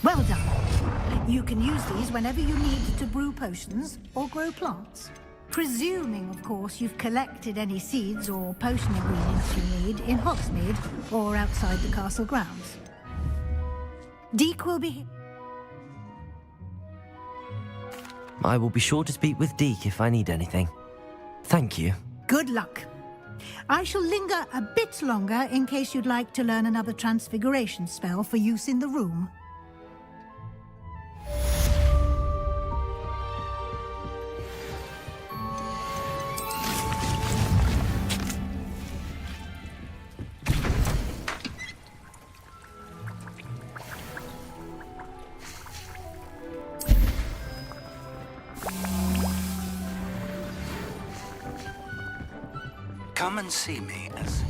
Well done. You can use these whenever you need to brew potions or grow plants. Presuming, of course, you've collected any seeds or potion ingredients you need in Hogsmeade or outside the castle grounds. Deke will be here.
I will be sure to speak with Deke if I need anything. Thank you.
Good luck. I shall linger a bit longer in case you'd like to learn another transfiguration spell for use in the room.
Come and see me as...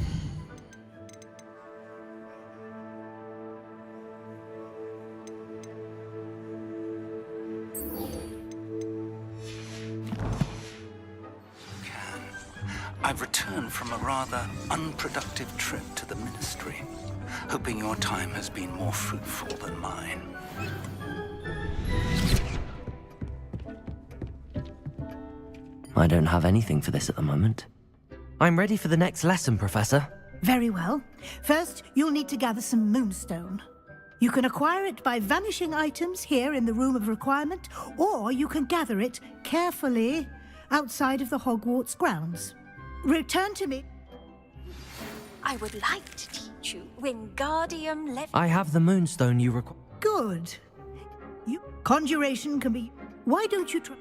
I've returned from a rather unproductive trip to the Ministry, hoping your time has been more fruitful than mine.
I don't have anything for this at the moment. I'm ready for the next lesson, Professor.
Very well. First, you'll need to gather some moonstone. You can acquire it by vanishing items here in the Room of Requirement, or you can gather it carefully outside of the Hogwarts grounds. Return to me.
I would like to teach you Wingardium Leviosa.
I have the moonstone you require.
Good. Conjuration can be... Why don't you try...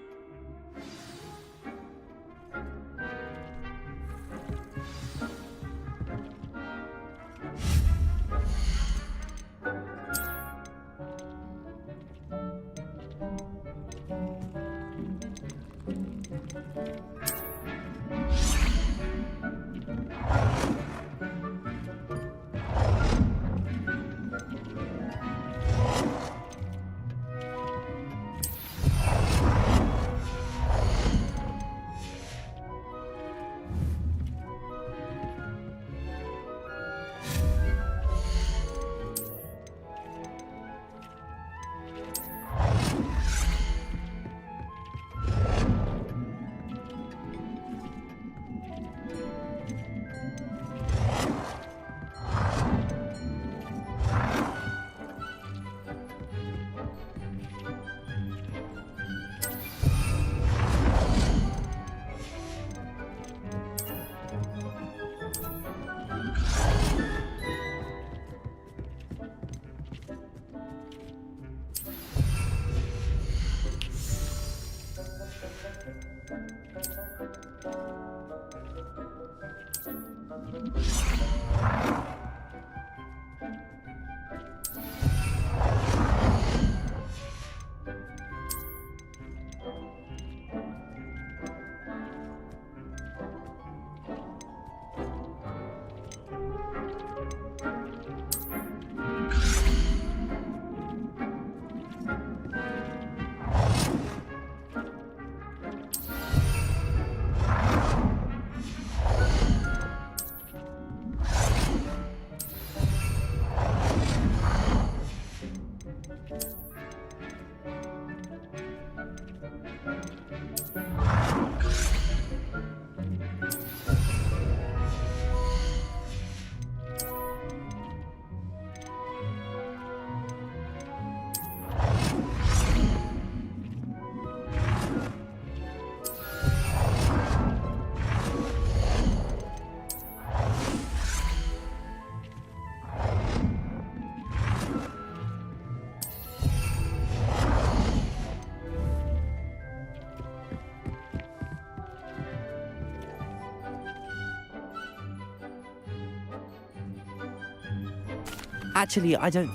Actually, I don't...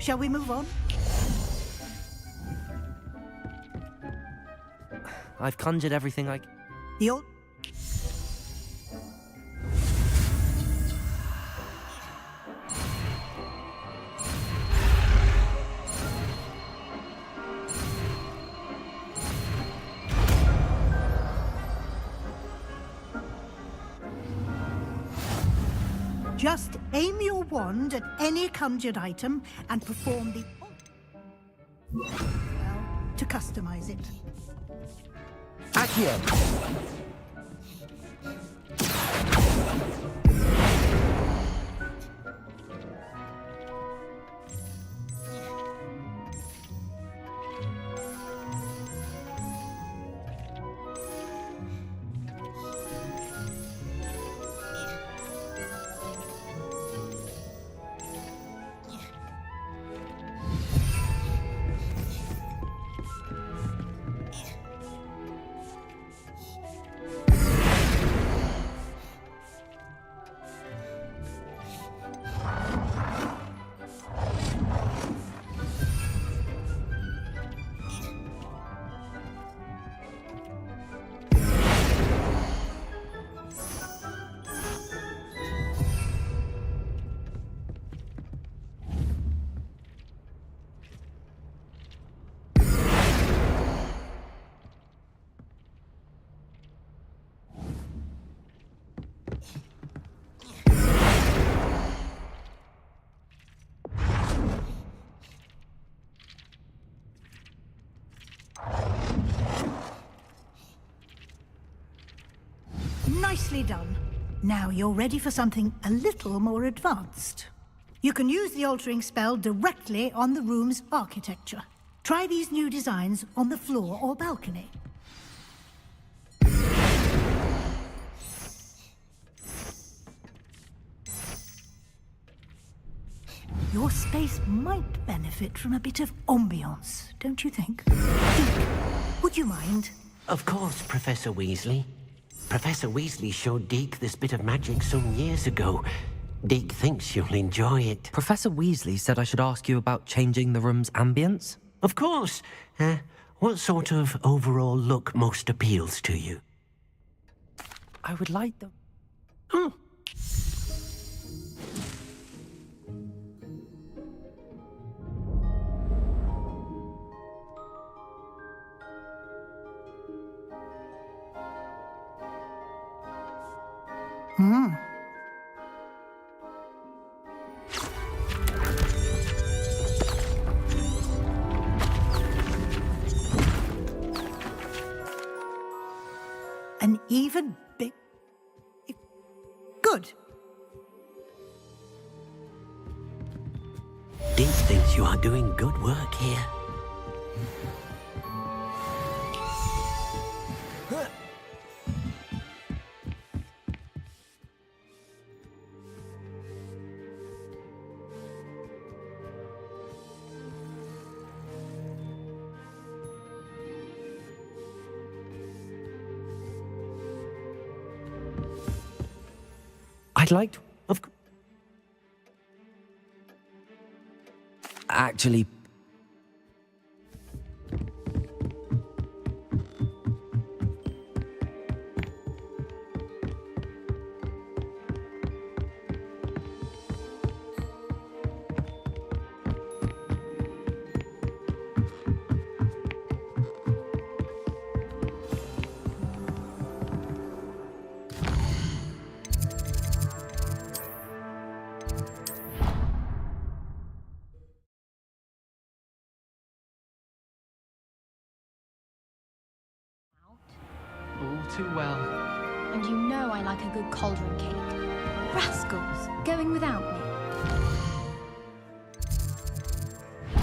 Shall we move on?
I've conjured everything I...
The old... Just aim your wand at any conjured item and perform the... Well, to customize it.
Accio!
Nicely done. Now you're ready for something a little more advanced. You can use the altering spell directly on the room's architecture. Try these new designs on the floor or balcony. Your space might benefit from a bit of ambiance, don't you think? Deek, would you mind?
Of course, Professor Weasley. Professor Weasley showed Deke this bit of magic some years ago. Deke thinks you'll enjoy it.
Professor Weasley said I should ask you about changing the room's ambience?
Of course. What sort of overall look most appeals to you?
I would like them.
Oh.
An even big... Good.
Deke thinks you are doing good work here.
I'd like to... Actually...
All too well.
And you know I like a good cauldron cake. Rascals, going without me.
An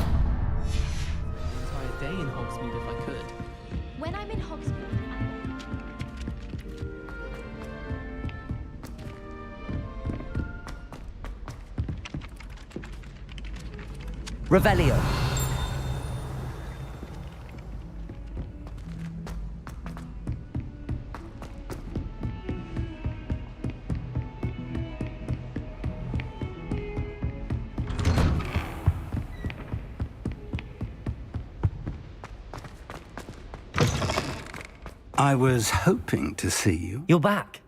entire day in Hogsmeade if I could.
When I'm in Hogsmeade,
Revelio.
I was hoping to see you.
You're back.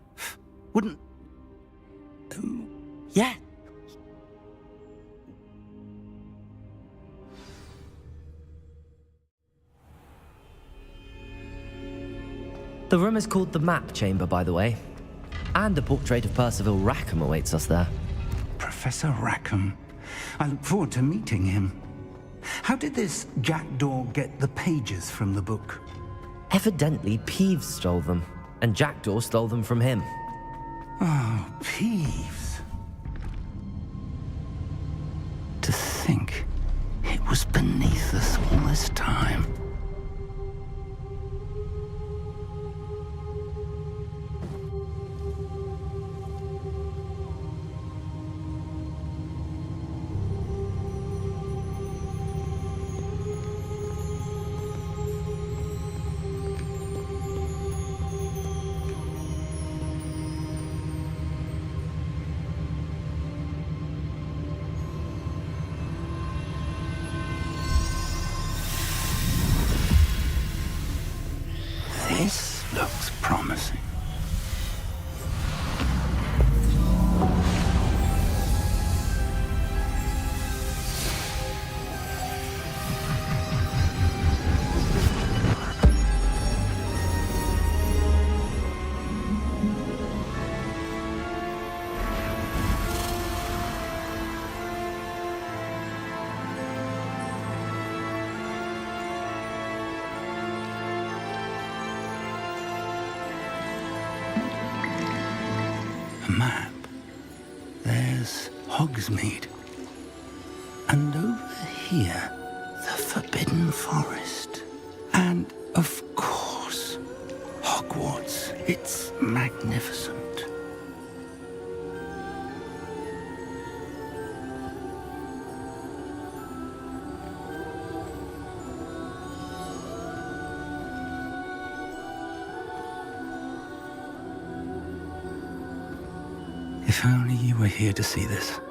Wouldn't...
Yeah. The room is called the Map Chamber, by the way. And a portrait of Percival Rackham awaits us there.
Professor Rackham. I look forward to meeting him. How did this jackdaw get the pages from the book?
Evidently, Peeves stole them, and Jackdaw stole them from him.
Oh, Peeves. To think it was beneath us all this time. This looks promising. A map. There's Hogsmeade. And over here, the Forbidden Forest. And, of course, Hogwarts. It's magnificent. If only you were here to see this.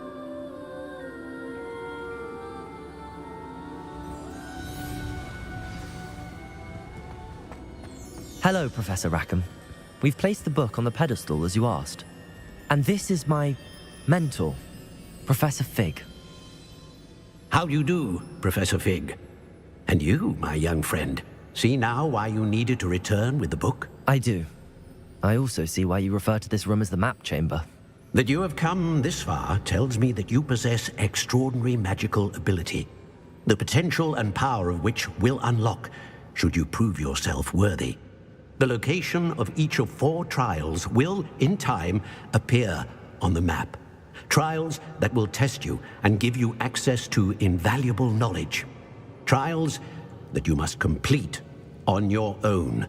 Hello, Professor Rackham. We've placed the book on the pedestal as you asked. And this is my mentor, Professor Fig.
How do you do, Professor Fig? And you, my young friend, see now why you needed to return with the book?
I do. I also see why you refer to this room as the Map Chamber.
That you have come this far tells me that you possess extraordinary magical ability, the potential and power of which will unlock should you prove yourself worthy. The location of each of 4 trials will, in time, appear on the map. Trials that will test you and give you access to invaluable knowledge. Trials that you must complete on your own.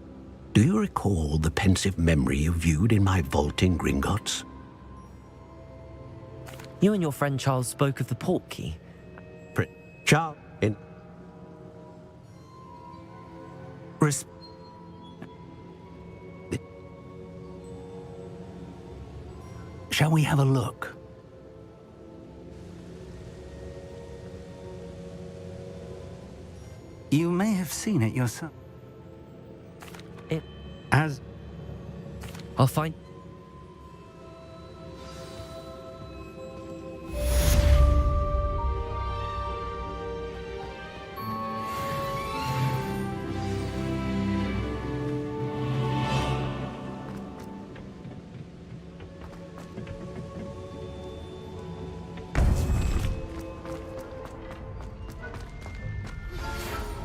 Do you recall the pensive memory you viewed in my vault in Gringotts?
You and your friend Charles spoke of the portkey.
Charles in...
Shall we have a look? You may have seen it yourself. As...
I'll find...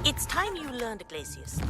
It's time you learned, Iglesias.